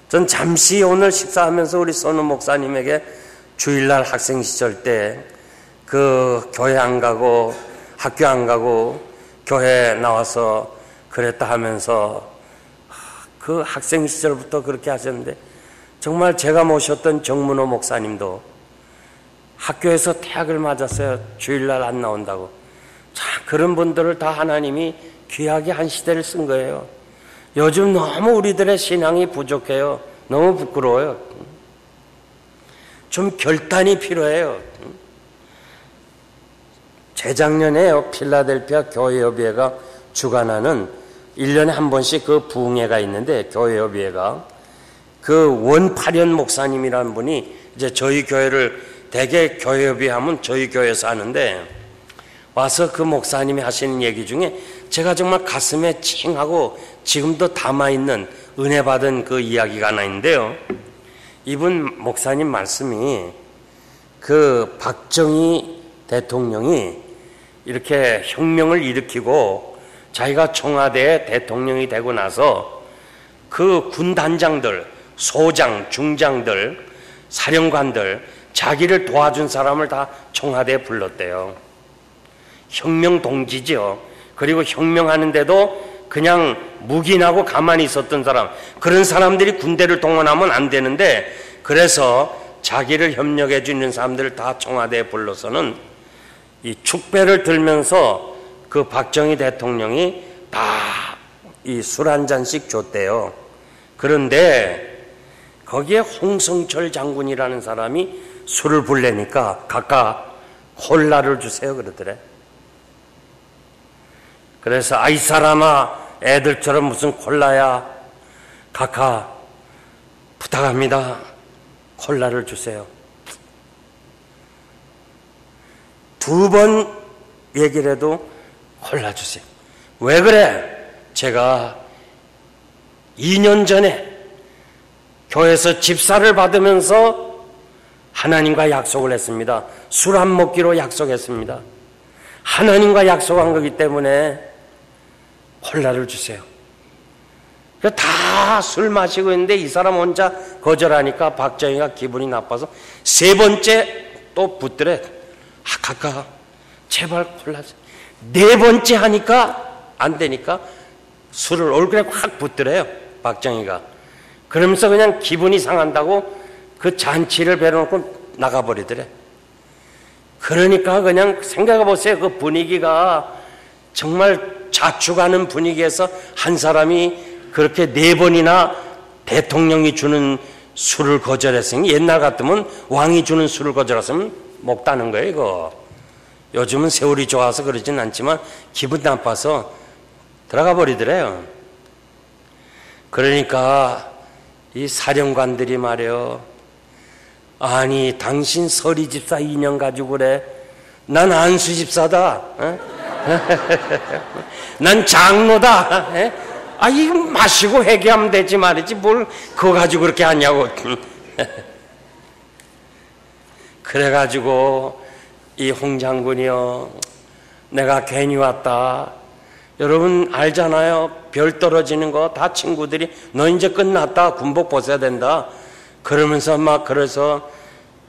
전 잠시 오늘 식사하면서 우리 선우 목사님에게 주일날 학생 시절 때 그 교회 안 가고 학교 안 가고 교회 나와서 그랬다 하면서 그 학생 시절부터 그렇게 하셨는데 정말 제가 모셨던 정문호 목사님도 학교에서 태학을 맞았어요. 주일날 안 나온다고. 자, 그런 분들을 다 하나님이 귀하게 한 시대를 쓴 거예요. 요즘 너무 우리들의 신앙이 부족해요. 너무 부끄러워요. 좀 결단이 필요해요. 재작년에요, 필라델피아 교회협의회가 주관하는 1년에 한 번씩 그 부흥회가 있는데, 교회협의회가 그 원파련 목사님이라는 분이 이제 저희 교회를 대개 교회협의회 하면 저희 교회에서 하는데, 와서 그 목사님이 하시는 얘기 중에 제가 정말 가슴에 칭하고 지금도 담아있는 은혜 받은 그 이야기가 하나 있는데요. 이분 목사님 말씀이 그 박정희 대통령이 이렇게 혁명을 일으키고 자기가 청와대 대통령이 되고 나서 그 군 단장들, 소장, 중장들, 사령관들, 자기를 도와준 사람을 다 청와대에 불렀대요. 혁명 동지죠. 그리고 혁명하는데도 그냥 묵인하고 가만히 있었던 사람, 그런 사람들이 군대를 동원하면 안 되는데, 그래서 자기를 협력해 주는 사람들을 다 청와대에 불러서는 이 축배를 들면서 그 박정희 대통령이 다 이 술 한 잔씩 줬대요. 그런데 거기에 홍성철 장군이라는 사람이 술을 불래니까 각각 콜라를 주세요 그러더래. 그래서 아이 사람아, 애들처럼 무슨 콜라야, 각각 부탁합니다, 콜라를 주세요. 2번 얘기를 해도 콜라 주세요. 왜 그래? 제가 2년 전에 교회에서 집사를 받으면서 하나님과 약속을 했습니다. 술 안 먹기로 약속했습니다. 하나님과 약속한 거기 때문에 콜라를 주세요. 다 술 마시고 있는데 이 사람 혼자 거절하니까 박정희가 기분이 나빠서 3번째 또 붙들어. 각각 제발 콜라. 4번째 하니까 안 되니까 술을 얼굴에 확 붙들어요 박정희가. 그러면서 그냥 기분이 상한다고 그 잔치를 배려놓고 나가버리더래. 그러니까 그냥 생각해 보세요. 그 분위기가 정말 자축하는 분위기에서 한 사람이 그렇게 4번이나 대통령이 주는 술을 거절했으니, 옛날 같으면 왕이 주는 술을 거절했으면 먹다는 거예요 이거. 요즘은 세월이 좋아서 그러진 않지만 기분 나빠서 들어가 버리더래요. 그러니까 이 사령관들이 말이요, 아니 당신 서리 집사 2년 가지고 그래? 난 안수 집사다. 난 장로다. 아, 이거 마시고 회개하면 되지 말이지 뭘 그거 가지고 그렇게 하냐고. 그래가지고 이 홍 장군이요, 내가 괜히 왔다. 여러분 알잖아요. 별 떨어지는 거 다 친구들이 너 이제 끝났다, 군복 벗어야 된다 그러면서 막, 그래서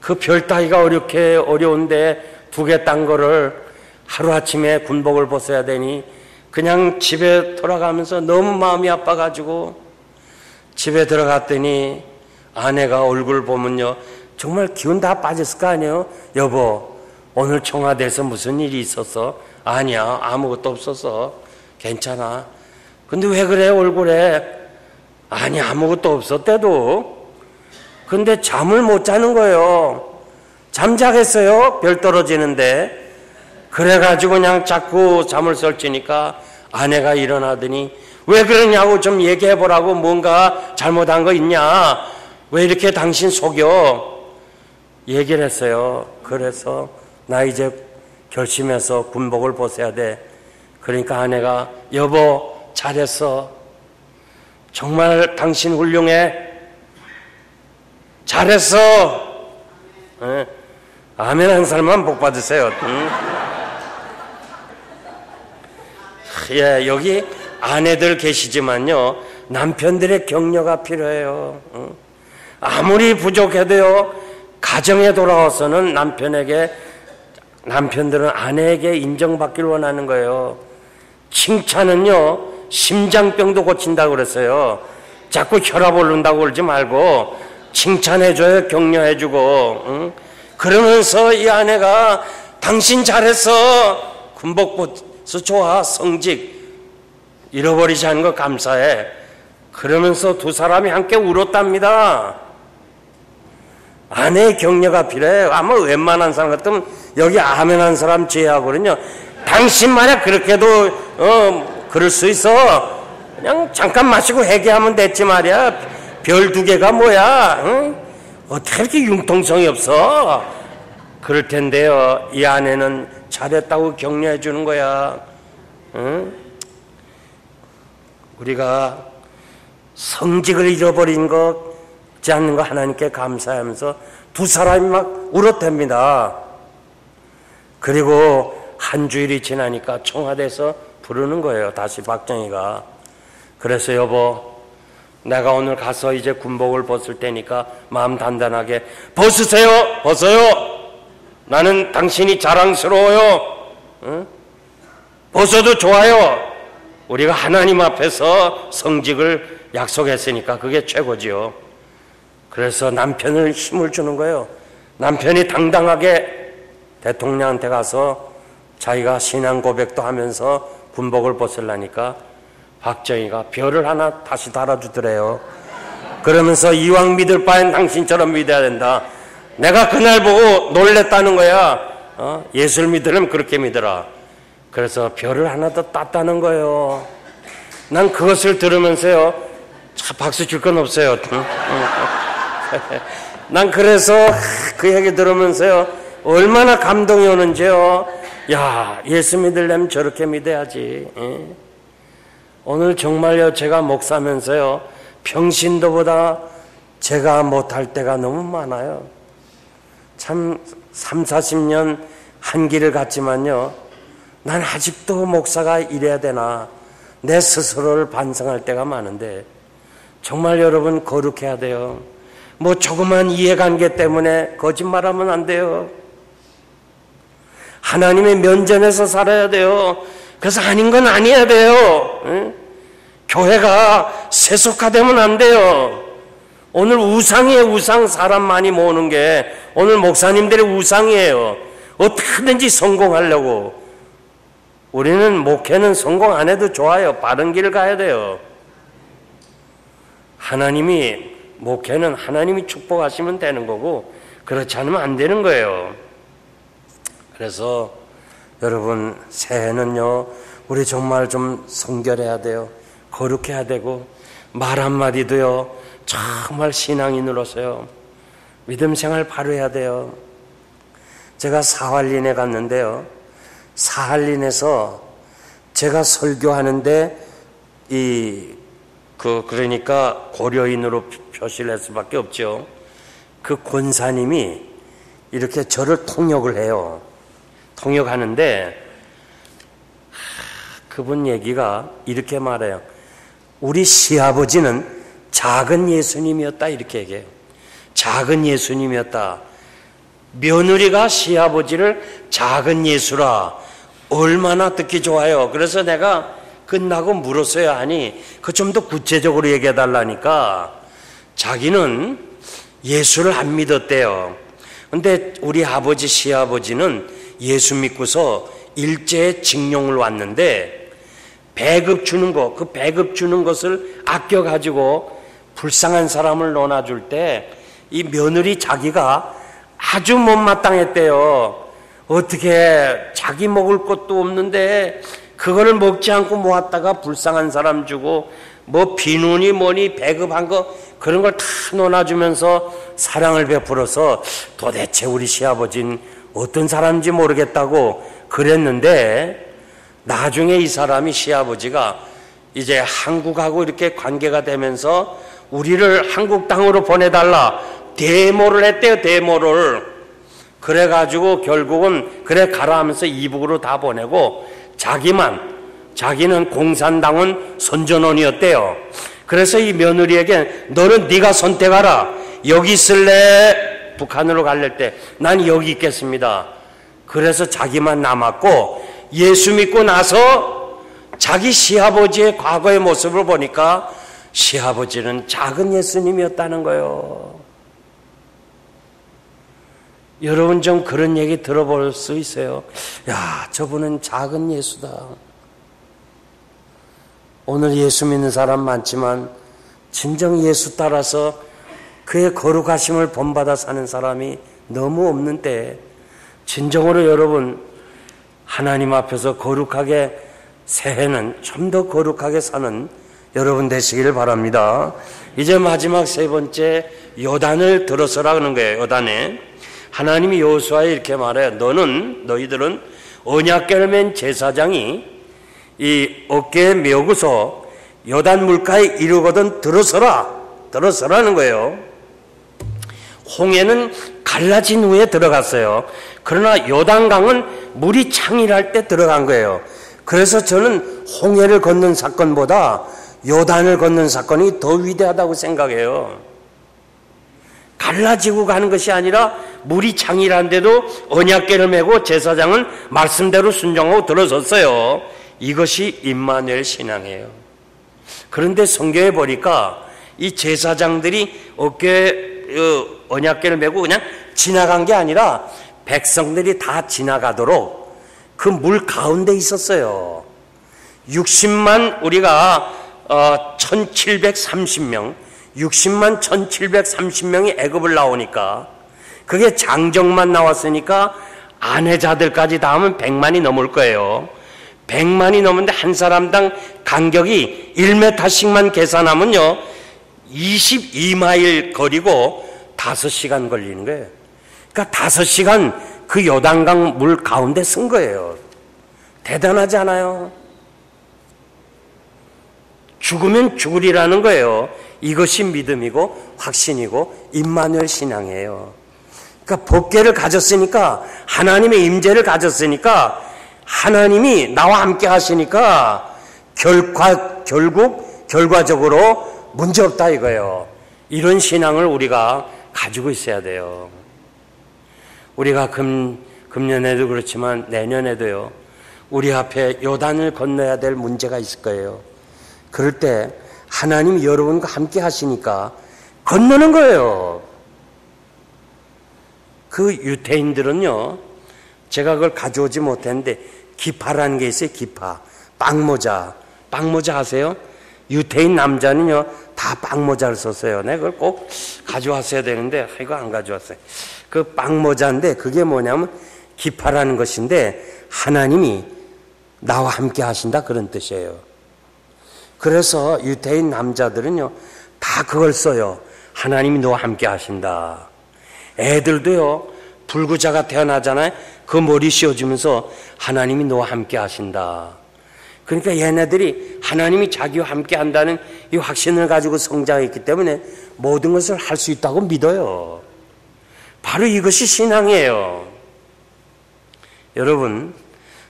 그 별 따기가 어려운데 2개 딴 거를 하루아침에 군복을 벗어야 되니 그냥 집에 돌아가면서 너무 마음이 아파가지고 집에 들어갔더니 아내가 얼굴 보면요 정말 기운 다 빠졌을 거 아니에요. 여보, 오늘 청와대에서 무슨 일이 있었어? 아니야, 아무것도 없었어. 괜찮아. 근데 왜 그래 얼굴에? 아니, 아무것도 없었대도. 근데 잠을 못 자는 거예요. 잠자겠어요? 별 떨어지는데. 그래가지고 그냥 자꾸 잠을 설치니까 아내가 일어나더니 왜 그러냐고 좀 얘기해보라고. 뭔가 잘못한 거 있냐? 왜 이렇게 당신 속여? 얘기를 했어요. 그래서 나 이제 결심해서 군복을 벗어야 돼. 그러니까 아내가 여보 잘했어. 정말 당신 훌륭해. 잘했어. 네. 아멘 한 사람만 복 받으세요. 예, 여기 아내들 계시지만요 남편들의 격려가 필요해요. 아무리 부족해도요 가정에 돌아와서는 남편들은 아내에게 인정받기를 원하는 거예요. 칭찬은요 심장병도 고친다고 그랬어요. 자꾸 혈압 오른다고 그러지 말고 칭찬해줘요. 격려해주고. 응? 그러면서 이 아내가 당신 잘했어. 군복 벗어 좋아. 성직 잃어버리지 않은 거 감사해. 그러면서 두 사람이 함께 울었답니다. 아내의 격려가 필요해요. 아마 웬만한 사람 같으면 여기 아멘 한 사람 제외하고는요 당신 만약 그렇게도 그럴 수 있어. 그냥 잠깐 마시고 회개하면 됐지 말이야. 별 두 개가 뭐야? 응? 어떻게 이렇게 융통성이 없어? 그럴 텐데요 이 아내는 잘했다고 격려해 주는 거야. 응? 우리가 성직을 잃어버린 거지 않는 거 하나님께 감사하면서 두 사람이 막 울었답니다. 그리고 한 주일이 지나니까 청와대에서 부르는 거예요. 다시 박정희가. 그래서 여보 내가 오늘 가서 이제 군복을 벗을 테니까 마음 단단하게 벗으세요. 벗어요. 나는 당신이 자랑스러워요. 응? 벗어도 좋아요. 우리가 하나님 앞에서 성직을 약속했으니까 그게 최고지요. 그래서 남편을 힘을 주는 거예요. 남편이 당당하게 대통령한테 가서 자기가 신앙 고백도 하면서 군복을 벗으려니까 박정희가 별을 하나 다시 달아주더래요. 그러면서 이왕 믿을 바엔 당신처럼 믿어야 된다. 내가 그날 보고 놀랬다는 거야. 예수를 믿으려면 그렇게 믿어라. 그래서 별을 하나 더 땄다는 거예요. 난 그것을 들으면서요 박수 줄 건 없어요. 난 그래서 그 얘기 들으면서요 얼마나 감동이 오는지요. 야, 예수 믿으려면 저렇게 믿어야지. 오늘 정말요 제가 목사면서요 평신도보다 제가 못할 때가 너무 많아요. 참 30-40년 한 길을 갔지만요 난 아직도 목사가 이래야 되나 내 스스로를 반성할 때가 많은데 정말 여러분 거룩해야 돼요. 뭐 조그만 이해관계 때문에 거짓말하면 안 돼요. 하나님의 면전에서 살아야 돼요. 그래서 아닌 건 아니어야 돼요. 응? 교회가 세속화되면 안 돼요. 오늘 우상이에요. 우상. 사람 많이 모으는 게 오늘 목사님들의 우상이에요. 어떻게든지 성공하려고. 우리는 목회는 성공 안 해도 좋아요. 바른 길을 가야 돼요. 목회는 하나님이 축복하시면 되는 거고 그렇지 않으면 안 되는 거예요. 그래서 여러분 새해는요 우리 정말 좀 성결해야 돼요. 거룩해야 되고 말 한마디도요 정말 신앙인으로서요 믿음 생활 바로 해야 돼요. 제가 사할린에 갔는데요 사할린에서 제가 설교하는데 그러니까 고려인으로 표시를 할 수밖에 없죠. 그 권사님이 이렇게 저를 통역을 해요. 통역하는데 그분 얘기가 이렇게 말해요. 우리 시아버지는 작은 예수님이었다 이렇게 얘기해요. 작은 예수님이었다. 며느리가 시아버지를 작은 예수라 얼마나 듣기 좋아요. 그래서 내가 끝나고 물었어요. 아니, 그 좀 더 구체적으로 얘기해 달라니까 자기는 예수를 안 믿었대요. 근데 우리 아버지, 시아버지는 예수 믿고서 일제에 징용을 왔는데 배급 주는 거, 그 배급 주는 것을 아껴가지고 불쌍한 사람을 논아줄 때 이 며느리 자기가 아주 못마땅했대요. 어떻게 자기 먹을 것도 없는데 그거를 먹지 않고 모았다가 불쌍한 사람 주고 뭐 비누니 뭐니 배급한 거 그런 걸 다 논아주면서 사랑을 베풀어서 도대체 우리 시아버지는 어떤 사람인지 모르겠다고 그랬는데 나중에 이 사람이 시아버지가 이제 한국하고 이렇게 관계가 되면서 우리를 한국 땅으로 보내달라 데모를 했대요. 데모를. 그래가지고 결국은 그래 가라 하면서 이북으로 다 보내고 자기는 공산당원 선전원이었대요. 그래서 이 며느리에게 너는 네가 선택하라. 여기 있을래? 북한으로 갈래 때 난 여기 있겠습니다. 그래서 자기만 남았고 예수 믿고 나서 자기 시아버지의 과거의 모습을 보니까 시아버지는 작은 예수님이었다는 거예요. 여러분 좀 그런 얘기 들어볼 수 있어요. 야, 저분은 작은 예수다. 오늘 예수 믿는 사람 많지만 진정 예수 따라서 그의 거룩하심을 본받아 사는 사람이 너무 없는 때 진정으로 여러분 하나님 앞에서 거룩하게 새해는 좀 더 거룩하게 사는 여러분 되시기를 바랍니다. 이제 마지막 세 번째 요단을 들어서라 그러는 거예요. 요단에 하나님이 여호수아에 이렇게 말해요. 너희들은 언약궤를 맨 제사장이 이 어깨에 메고서 요단 물가에 이르거든 들어서라는 거예요. 홍해는 갈라진 후에 들어갔어요. 그러나 요단강은 물이 창일할 때 들어간 거예요. 그래서 저는 홍해를 걷는 사건보다 요단을 걷는 사건이 더 위대하다고 생각해요. 갈라지고 가는 것이 아니라 물이 창일한데도 언약궤를 메고 제사장은 말씀대로 순종하고 들어섰어요. 이것이 임마누엘 신앙이에요. 그런데 성경에 보니까 이 제사장들이 언약궤를 메고 그냥 지나간 게 아니라 백성들이 다 지나가도록 그 물 가운데 있었어요. 60만 우리가 1730명 60만 1730명이 애굽을 나오니까 그게 장정만 나왔으니까 아내자들까지 다 하면 100만이 넘을 거예요. 100만이 넘는데 한 사람당 간격이 1m씩만 계산하면요 22마일 거리고 5시간 걸리는 거예요. 그러니까 5시간 그 요단강 물 가운데 쓴 거예요. 대단하지 않아요? 죽으면 죽으리라는 거예요. 이것이 믿음이고 확신이고 임마누엘 신앙이에요. 그러니까 법궤를 가졌으니까 하나님의 임재를 가졌으니까 하나님이 나와 함께 하시니까 결과적으로 문제없다 이거예요. 이런 신앙을 우리가 가지고 있어야 돼요. 우리가 금년에도 그렇지만 내년에도요. 우리 앞에 요단을 건너야 될 문제가 있을 거예요. 그럴 때 하나님이 여러분과 함께 하시니까 건너는 거예요. 그 유태인들은요. 제가 그걸 가져오지 못했는데 기파라는 게 있어요. 기파. 빵모자 아세요? 유태인 남자는요. 다 빵모자를 썼어요. 내가 그걸 꼭 가져왔어야 되는데 이거 안 가져왔어요. 그 빵모자인데 그게 뭐냐면 기파라는 것인데 하나님이 나와 함께 하신다 그런 뜻이에요. 그래서 유태인 남자들은요. 다 그걸 써요. 하나님이 너와 함께 하신다. 애들도요. 불구자가 태어나잖아요. 그 머리 씌워주면서 하나님이 너와 함께 하신다. 그러니까 얘네들이 하나님이 자기와 함께 한다는 이 확신을 가지고 성장했기 때문에 모든 것을 할 수 있다고 믿어요. 바로 이것이 신앙이에요. 여러분,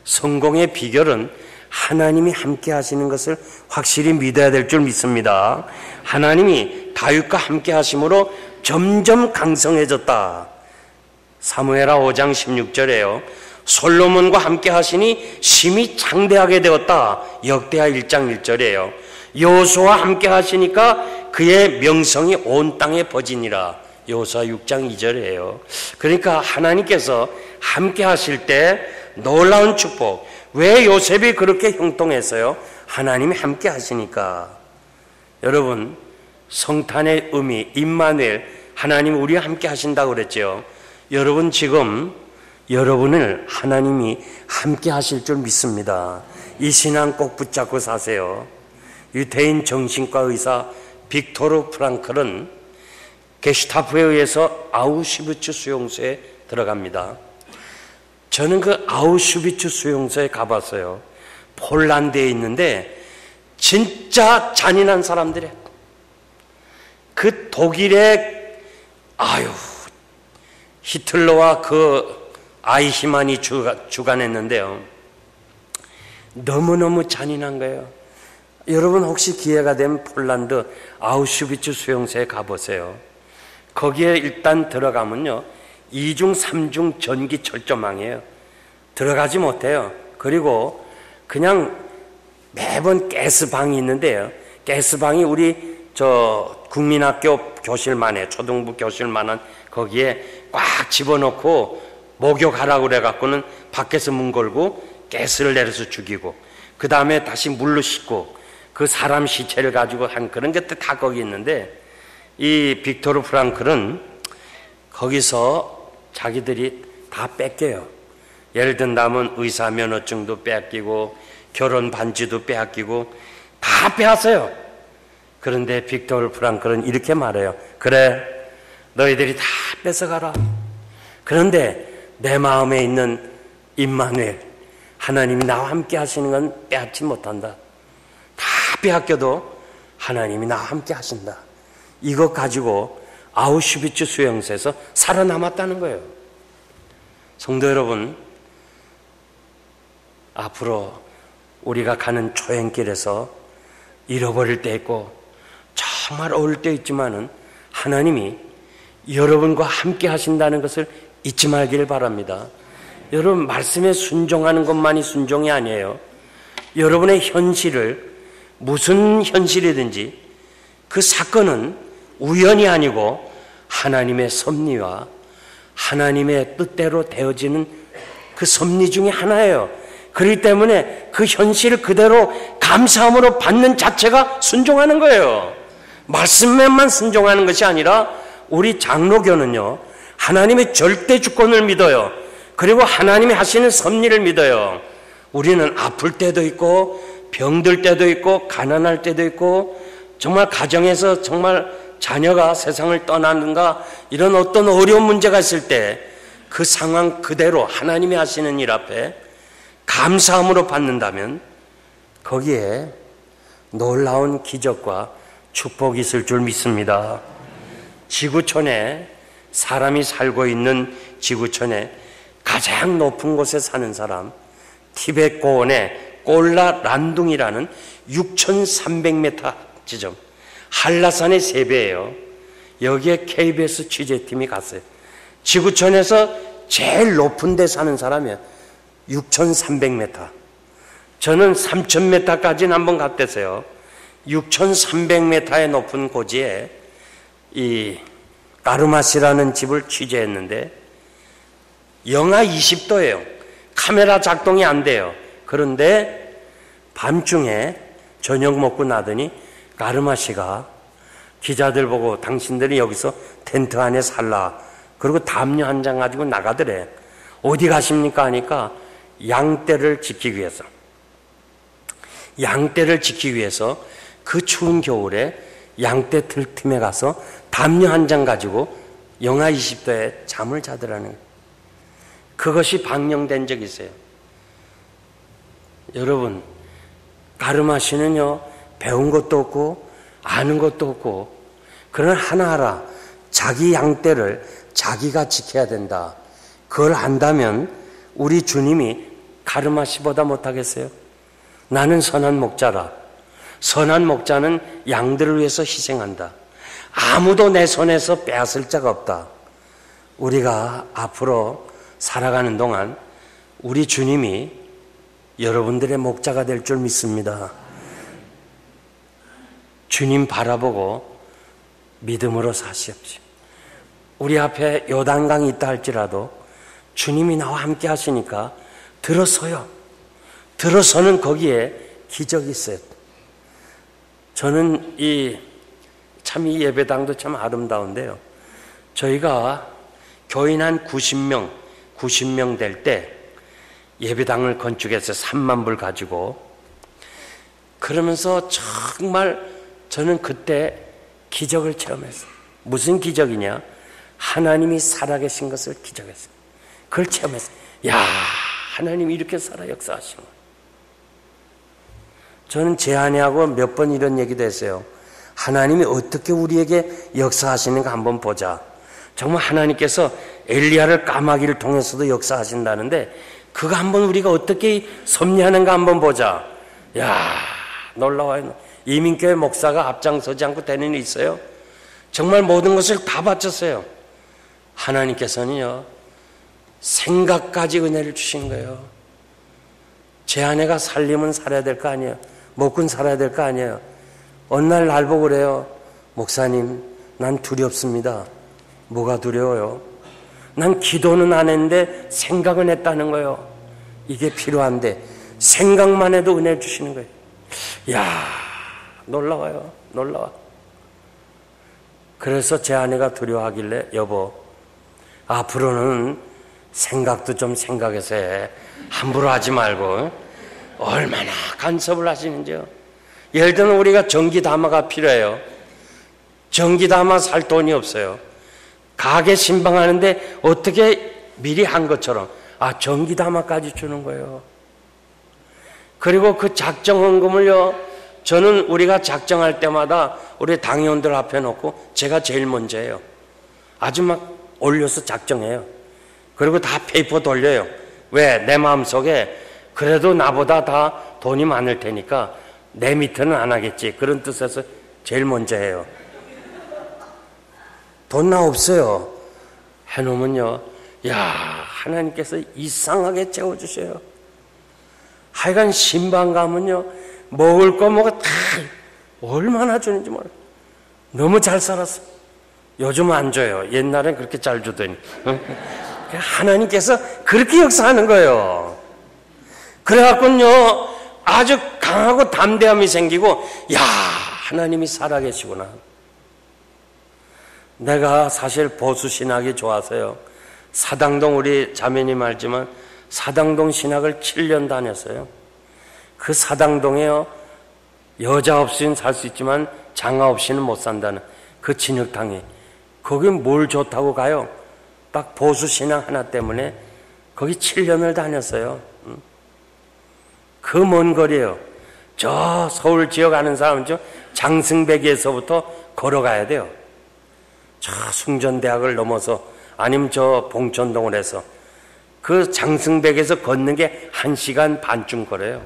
성공의 비결은 하나님이 함께 하시는 것을 확실히 믿어야 될 줄 믿습니다. 하나님이 다윗과 함께 하심으로 점점 강성해졌다. 사무엘하 5장 16절에요. 솔로몬과 함께 하시니 심히 장대하게 되었다. 역대하 1장 1절이에요. 여호수아와 함께 하시니까 그의 명성이 온 땅에 퍼지니라. 여호수아 6장 2절이에요. 그러니까 하나님께서 함께 하실 때 놀라운 축복. 왜 요셉이 그렇게 형통했어요? 하나님이 함께 하시니까. 여러분, 성탄의 의미, 임마누엘, 하나님 우리와 함께 하신다고 그랬죠. 여러분, 지금 여러분을 하나님이 함께 하실 줄 믿습니다. 이 신앙 꼭 붙잡고 사세요. 유태인 정신과 의사 빅토르 프랑클은 게슈타포에 의해서 아우슈비츠 수용소에 들어갑니다. 저는 그 아우슈비츠 수용소에 가봤어요. 폴란드에 있는데 진짜 잔인한 사람들이에요. 그 독일의 히틀러와 그 아이히만이 주관했는데요. 너무너무 잔인한 거예요. 여러분 혹시 기회가 되면 폴란드 아우슈비츠 수용소에 가보세요. 거기에 일단 들어가면요 2중 3중 전기 철조망이에요. 들어가지 못해요. 그리고 그냥 매번 가스방이 있는데요. 가스방이 우리 국민학교 교실만 해. 초등부 교실만한 거기에 꽉 집어넣고 목욕하라고 그래갖고는 밖에서 문 걸고 가스를 내려서 죽이고 그 다음에 다시 물로 씻고 그 사람 시체를 가지고 한 그런 것들 다 거기 있는데 이 빅토르 프랑클은 거기서 자기들이 다 뺏겨요. 예를 든다면 의사 면허증도 뺏기고 결혼 반지도 빼앗기고 다 빼앗아요. 그런데 빅토르 프랑클은 이렇게 말해요. 그래, 너희들이 다 뺏어가라. 그런데 내 마음에 있는 임마누엘, 하나님이 나와 함께 하시는 건 빼앗지 못한다. 다 빼앗겨도 하나님이 나와 함께 하신다. 이것 가지고 아우슈비츠 수용소에서 살아남았다는 거예요. 성도 여러분, 앞으로 우리가 가는 초행길에서 잃어버릴 때 있고 정말 어려울 때 있지만은 하나님이 여러분과 함께 하신다는 것을 잊지 말기를 바랍니다. 여러분, 말씀에 순종하는 것만이 순종이 아니에요. 여러분의 현실을, 무슨 현실이든지 그 사건은 우연이 아니고 하나님의 섭리와 하나님의 뜻대로 되어지는 그 섭리 중에 하나예요. 그렇기 때문에 그 현실을 그대로 감사함으로 받는 자체가 순종하는 거예요. 말씀에만 순종하는 것이 아니라 우리 장로교는요, 하나님의 절대 주권을 믿어요. 그리고 하나님이 하시는 섭리를 믿어요. 우리는 아플 때도 있고 병들 때도 있고 가난할 때도 있고 정말 가정에서 정말 자녀가 세상을 떠나는가 이런 어떤 어려운 문제가 있을 때 그 상황 그대로 하나님이 하시는 일 앞에 감사함으로 받는다면 거기에 놀라운 기적과 축복이 있을 줄 믿습니다. 지구촌에 사람이 살고 있는 지구촌에 가장 높은 곳에 사는 사람, 티베트 고원의 꼴라 란둥이라는 6,300m 지점, 한라산의 3배예요. 여기에 KBS 취재팀이 갔어요. 지구촌에서 제일 높은 데 사는 사람이에요. 6,300m. 저는 3,000m까지는 한번 갔댔어요. 6,300m의 높은 고지에 이 까르마시라는 집을 취재했는데 영하 20도예요. 카메라 작동이 안 돼요. 그런데 밤중에 저녁 먹고 나더니 까르마시가 기자들 보고 당신들이 여기서 텐트 안에 살라. 그리고 담요 한 장 가지고 나가더래. 어디 가십니까 하니까 양떼를 지키기 위해서. 양떼를 지키기 위해서 그 추운 겨울에 양떼 들틈에 가서 담요 한 장 가지고 영하 20도에 잠을 자더라는 거예요. 그것이 방영된 적이 있어요. 여러분, 가르마시는요, 배운 것도 없고 아는 것도 없고 그러나 하나하나 자기 양떼를 자기가 지켜야 된다. 그걸 안다면 우리 주님이 가르마시보다 못하겠어요? 나는 선한 목자라. 선한 목자는 양들을 위해서 희생한다. 아무도 내 손에서 빼앗을 자가 없다. 우리가 앞으로 살아가는 동안 우리 주님이 여러분들의 목자가 될 줄 믿습니다. 주님 바라보고 믿음으로 사시옵시오. 우리 앞에 요단강이 있다 할지라도 주님이 나와 함께 하시니까 들어서요. 들어서는 거기에 기적이 있어요. 저는 이 예배당도 참 아름다운데요. 저희가 교인 한 90명 될 때 예배당을 건축해서 3만 불 가지고, 그러면서 정말 저는 그때 기적을 체험했어요. 무슨 기적이냐? 하나님이 살아계신 것을 기적했어요. 그걸 체험했어요. 야, 하나님이 이렇게 살아 역사하시는 거예요. 저는 제 아내하고 몇 번 이런 얘기도 했어요. 하나님이 어떻게 우리에게 역사하시는가 한번 보자. 정말 하나님께서 엘리야를 까마귀를 통해서도 역사하신다는데 그거 한번 우리가 어떻게 섭리하는가 한번 보자. 야, 놀라워요. 이민교회 목사가 앞장서지 않고 되는 일이 있어요? 정말 모든 것을 다 바쳤어요. 하나님께서는요, 생각까지 은혜를 주신 거예요. 제 아내가 살림은 살아야 될 거 아니에요. 먹고는 살아야 될 거 아니에요. 어느 날 날 보고 그래요. 목사님, 난 두렵습니다. 뭐가 두려워요? 난 기도는 안 했는데 생각은 했다는 거예요. 이게 필요한데 생각만 해도 은혜 주시는 거예요. 이야, 놀라워요. 놀라워. 그래서 제 아내가 두려워하길래, 여보, 앞으로는 생각도 좀 생각해서 해. 함부로 하지 말고. 얼마나 간섭을 하시는지요. 예를 들면 우리가 전기담화가 필요해요. 전기담화 살 돈이 없어요. 가게 신방하는데 어떻게 미리 한 것처럼 전기담화까지 주는 거예요. 그리고 그 작정헌금을요, 저는 우리가 작정할 때마다 우리 당의원들 앞에 놓고 제가 제일 먼저 해요. 아주 막 올려서 작정해요. 그리고 다 페이퍼 돌려요. 왜? 내 마음속에 그래도 나보다 다 돈이 많을 테니까 내 밑에는 안 하겠지, 그런 뜻에서 제일 먼저 해요. 돈 나 없어요. 해놓으면요, 야, 하나님께서 이상하게 채워주셔요. 하여간 신방 가면요, 먹을 거 뭐가 다 얼마나 주는지 몰라요. 너무 잘 살았어. 요즘 안 줘요. 옛날엔 그렇게 잘 주더니. 하나님께서 그렇게 역사하는 거예요. 그래갖고요, 아주 강하고 담대함이 생기고, 야, 하나님이 살아계시구나. 내가 사실 보수신학이 좋아서요, 사당동, 우리 자매님 알지만 사당동 신학을 7년 다녔어요. 그 사당동에요, 여자 없이는 살 수 있지만 장가 없이는 못 산다는 그 진흙탕이, 거기 뭘 좋다고 가요? 딱 보수신학 하나 때문에 거기 7년을 다녔어요. 그 먼 거리에요. 저 서울 지역 아는 사람은 장승배기에서부터 걸어가야 돼요. 저 숭전대학을 넘어서, 아니면 저 봉천동을 해서 그 장승백에서 걷는 게 1시간 반쯤 걸어요.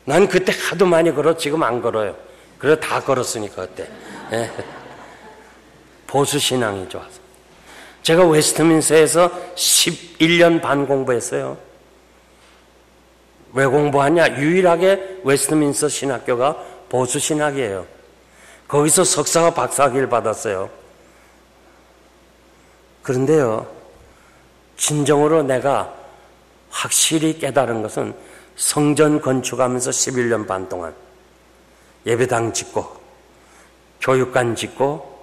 난 그때 하도 많이 걸어. 지금 안 걸어요. 그래서 다 걸었으니까 그때. 예. 보수신앙이 좋아서. 제가 웨스트민스터에서 11년 반 공부했어요. 왜 공부하냐? 유일하게 웨스트민스터 신학교가 보수신학이에요. 거기서 석사와 박사학위를 받았어요. 그런데요, 진정으로 내가 확실히 깨달은 것은 성전 건축하면서 11년 반 동안 예배당 짓고, 교육관 짓고,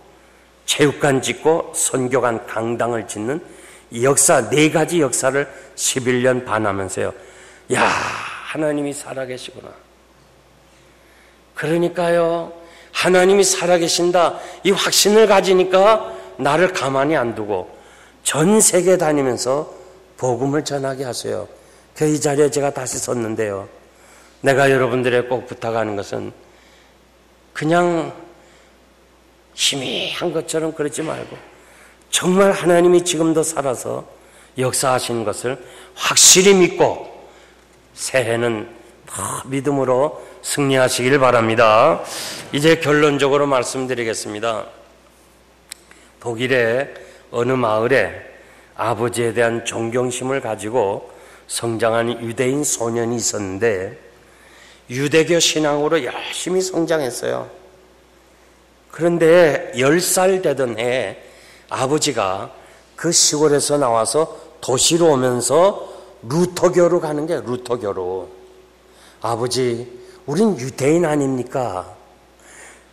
체육관 짓고, 선교관 강당을 짓는 이 역사, 4가지 역사를 11년 반 하면서요, 야, 하나님이 살아계시구나. 그러니까요, 하나님이 살아계신다, 이 확신을 가지니까 나를 가만히 안 두고 전 세계 다니면서 복음을 전하게 하세요. 그 이 자리에 제가 다시 섰는데요, 내가 여러분들에게 꼭 부탁하는 것은 그냥 희미한 것처럼 그러지 말고 정말 하나님이 지금도 살아서 역사하시는 것을 확실히 믿고 새해는 더 믿음으로 승리하시길 바랍니다. 이제 결론적으로 말씀드리겠습니다. 독일의 어느 마을에 아버지에 대한 존경심을 가지고 성장한 유대인 소년이 있었는데 유대교 신앙으로 열심히 성장했어요. 그런데 10살 되던 해에 아버지가 그 시골에서 나와서 도시로 오면서 루터교로 가는 게 루터교로. 아버지, 우린 유대인 아닙니까?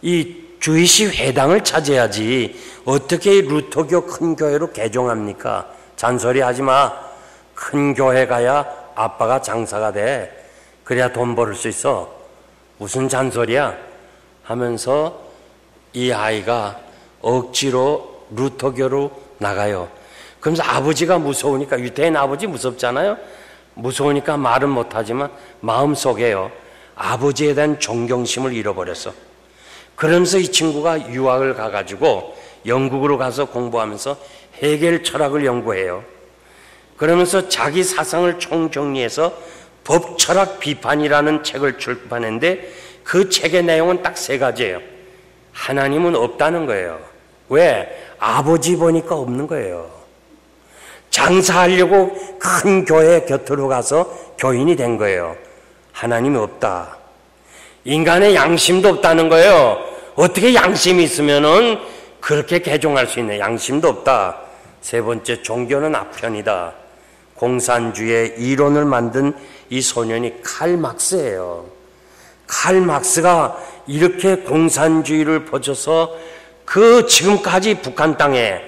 이 주이시 회당을 찾아야지 어떻게 루터교 큰 교회로 개종합니까? 잔소리하지 마. 큰 교회 가야 아빠가 장사가 돼. 그래야 돈 벌을 수 있어. 무슨 잔소리야? 하면서 이 아이가 억지로 루터교로 나가요. 그러면서 아버지가 무서우니까, 유대인 아버지 무섭잖아요. 무서우니까 말은 못하지만 마음속에요, 아버지에 대한 존경심을 잃어버렸어. 그러면서 이 친구가 유학을 가가지고 영국으로 가서 공부하면서 해겔 철학을 연구해요. 그러면서 자기 사상을 총정리해서 법철학 비판이라는 책을 출판했는데 그 책의 내용은 딱 3가지예요. 하나님은 없다는 거예요. 왜? 아버지 보니까 없는 거예요. 장사하려고 큰 교회 곁으로 가서 교인이 된 거예요. 하나님이 없다. 인간의 양심도 없다는 거예요. 어떻게 양심이 있으면은 그렇게 개종할 수 있네. 양심도 없다. 3번째, 종교는 아편이다. 공산주의 이론을 만든 이 소년이 칼 막스예요. 칼 막스가 이렇게 공산주의를 퍼져서 그 지금까지 북한 땅에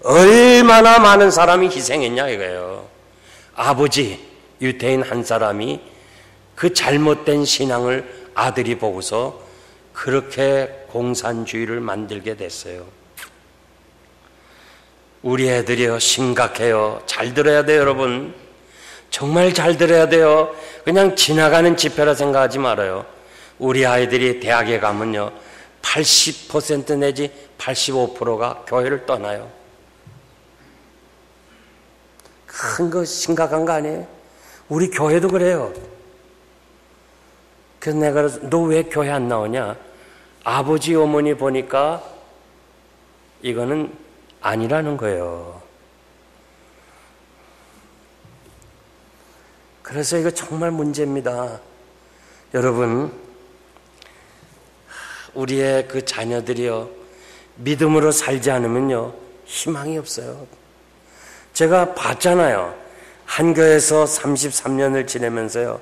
얼마나 많은 사람이 희생했냐 이거예요. 아버지, 유대인 한 사람이 그 잘못된 신앙을 아들이 보고서 그렇게 공산주의를 만들게 됐어요. 우리 애들이요, 심각해요. 잘 들어야 돼요, 여러분. 정말 잘 들어야 돼요. 그냥 지나가는 집회라 생각하지 말아요. 우리 아이들이 대학에 가면요, 80% 내지 85%가 교회를 떠나요. 큰 거 심각한 거 아니에요? 우리 교회도 그래요. 그래서 내가 너 왜 교회 안 나오냐? 아버지 어머니 보니까 이거는 아니라는 거예요. 그래서 이거 정말 문제입니다. 여러분, 우리의 그 자녀들이요, 믿음으로 살지 않으면요, 희망이 없어요. 제가 봤잖아요. 한 교회에서 33년을 지내면서요,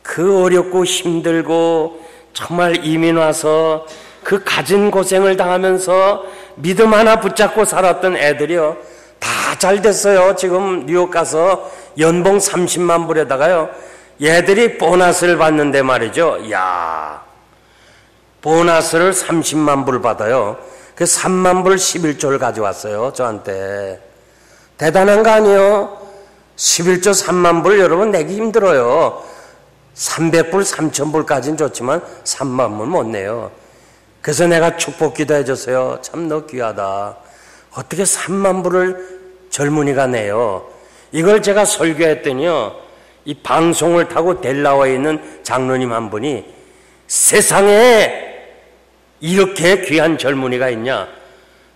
그 어렵고 힘들고 정말 이민 와서 그 갖은 고생을 당하면서 믿음 하나 붙잡고 살았던 애들이요, 다 잘 됐어요. 지금 뉴욕 가서 연봉 30만 불에다가요, 얘들이 보너스를 받는데 말이죠. 야, 보너스를 30만 불 받아요. 그 3만 불 11조를 가져왔어요, 저한테. 대단한 거 아니에요? 11조 3만 불 여러분 내기 힘들어요. 300불, 3000불까지는 좋지만 3만 불 못 내요. 그래서 내가 축복 기도해줬어요. 참 너 귀하다. 어떻게 3만 불을 젊은이가 내요? 이걸 제가 설교했더니요, 이 방송을 타고 델라와에 있는 장로님 한 분이 세상에 이렇게 귀한 젊은이가 있냐?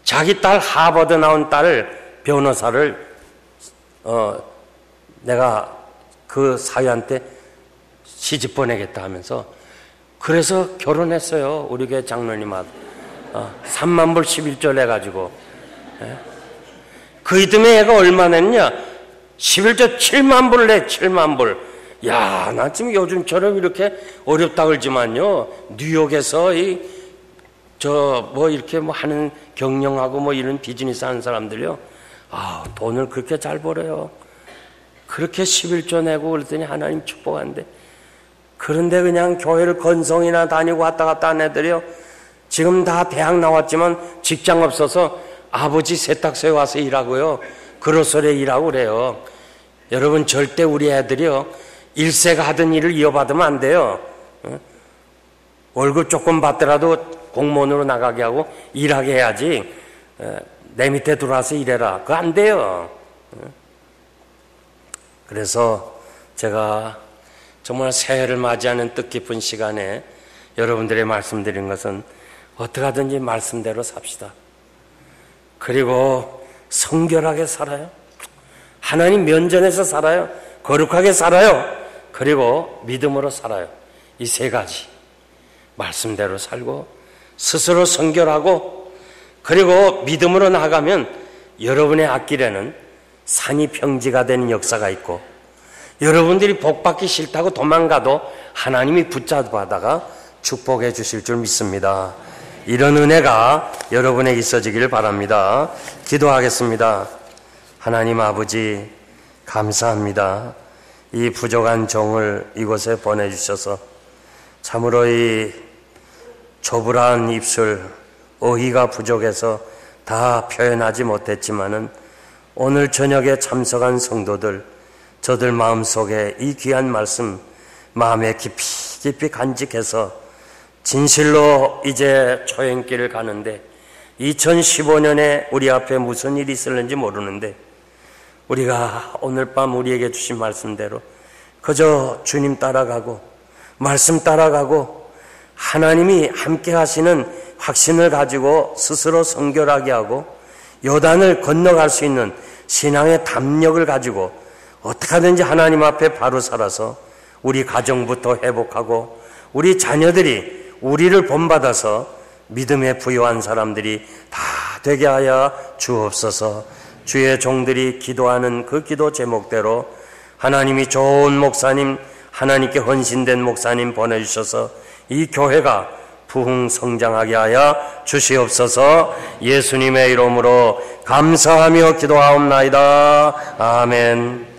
자기 딸 하버드 나온 딸을 변호사를 내가 그 사위한테 시집 보내겠다 하면서 그래서 결혼했어요. 우리 교회 장로님하고 3만 불 11조 내가지고. 그 이듬해 얘가 얼마 냈냐? 11조 7만 불을 내. 7만 불. 야, 나 지금 요즘처럼 이렇게 어렵다 그러지만요, 뉴욕에서 이렇게 하는 경영하고 이런 비즈니스 하는 사람들요, 돈을 그렇게 잘 벌어요. 그렇게 11조 내고 그랬더니 하나님 축복한대. 그런데 그냥 교회를 건성이나 다니고 왔다 갔다 한 애들이요, 지금 다 대학 나왔지만 직장 없어서 아버지 세탁소에 와서 일하고요, 그로설에 일하고 그래요. 여러분, 절대 우리 애들이요, 일세가 하던 일을 이어받으면 안 돼요. 월급 조금 받더라도 공무원으로 나가게 하고 일하게 해야지, 내 밑에 들어와서 일해라, 그거 안 돼요. 그래서 제가 정말 새해를 맞이하는 뜻깊은 시간에 여러분들의 말씀드린 것은 어떻게 하든지 말씀대로 삽시다. 그리고 성결하게 살아요. 하나님 면전에서 살아요. 거룩하게 살아요. 그리고 믿음으로 살아요. 이 세 가지 말씀대로 살고 스스로 성결하고 그리고 믿음으로 나아가면 여러분의 앞길에는 산이 평지가 되는 역사가 있고 여러분들이 복받기 싫다고 도망가도 하나님이 붙잡아다가 축복해 주실 줄 믿습니다. 이런 은혜가 여러분에게 있어지길 바랍니다. 기도하겠습니다. 하나님 아버지 감사합니다. 이 부족한 종을 이곳에 보내주셔서 참으로 이 조불한 입술, 어휘가 부족해서 다 표현하지 못했지만은 오늘 저녁에 참석한 성도들, 저들 마음속에 이 귀한 말씀 마음에 깊이 간직해서 진실로 이제 초행길을 가는데 2015년에 우리 앞에 무슨 일이 있을는지 모르는데 우리가 오늘 밤 우리에게 주신 말씀대로 그저 주님 따라가고 말씀 따라가고 하나님이 함께 하시는 확신을 가지고 스스로 성결하게 하고 요단을 건너갈 수 있는 신앙의 담력을 가지고 어떻게 하든지 하나님 앞에 바로 살아서 우리 가정부터 회복하고 우리 자녀들이 우리를 본받아서 믿음에 부유한 사람들이 다 되게 하여 주옵소서. 주의 종들이 기도하는 그 기도 제목대로 하나님이 좋은 목사님, 하나님께 헌신된 목사님 보내주셔서 이 교회가 부흥성장하게 하여 주시옵소서. 예수님의 이름으로 감사하며 기도하옵나이다. 아멘.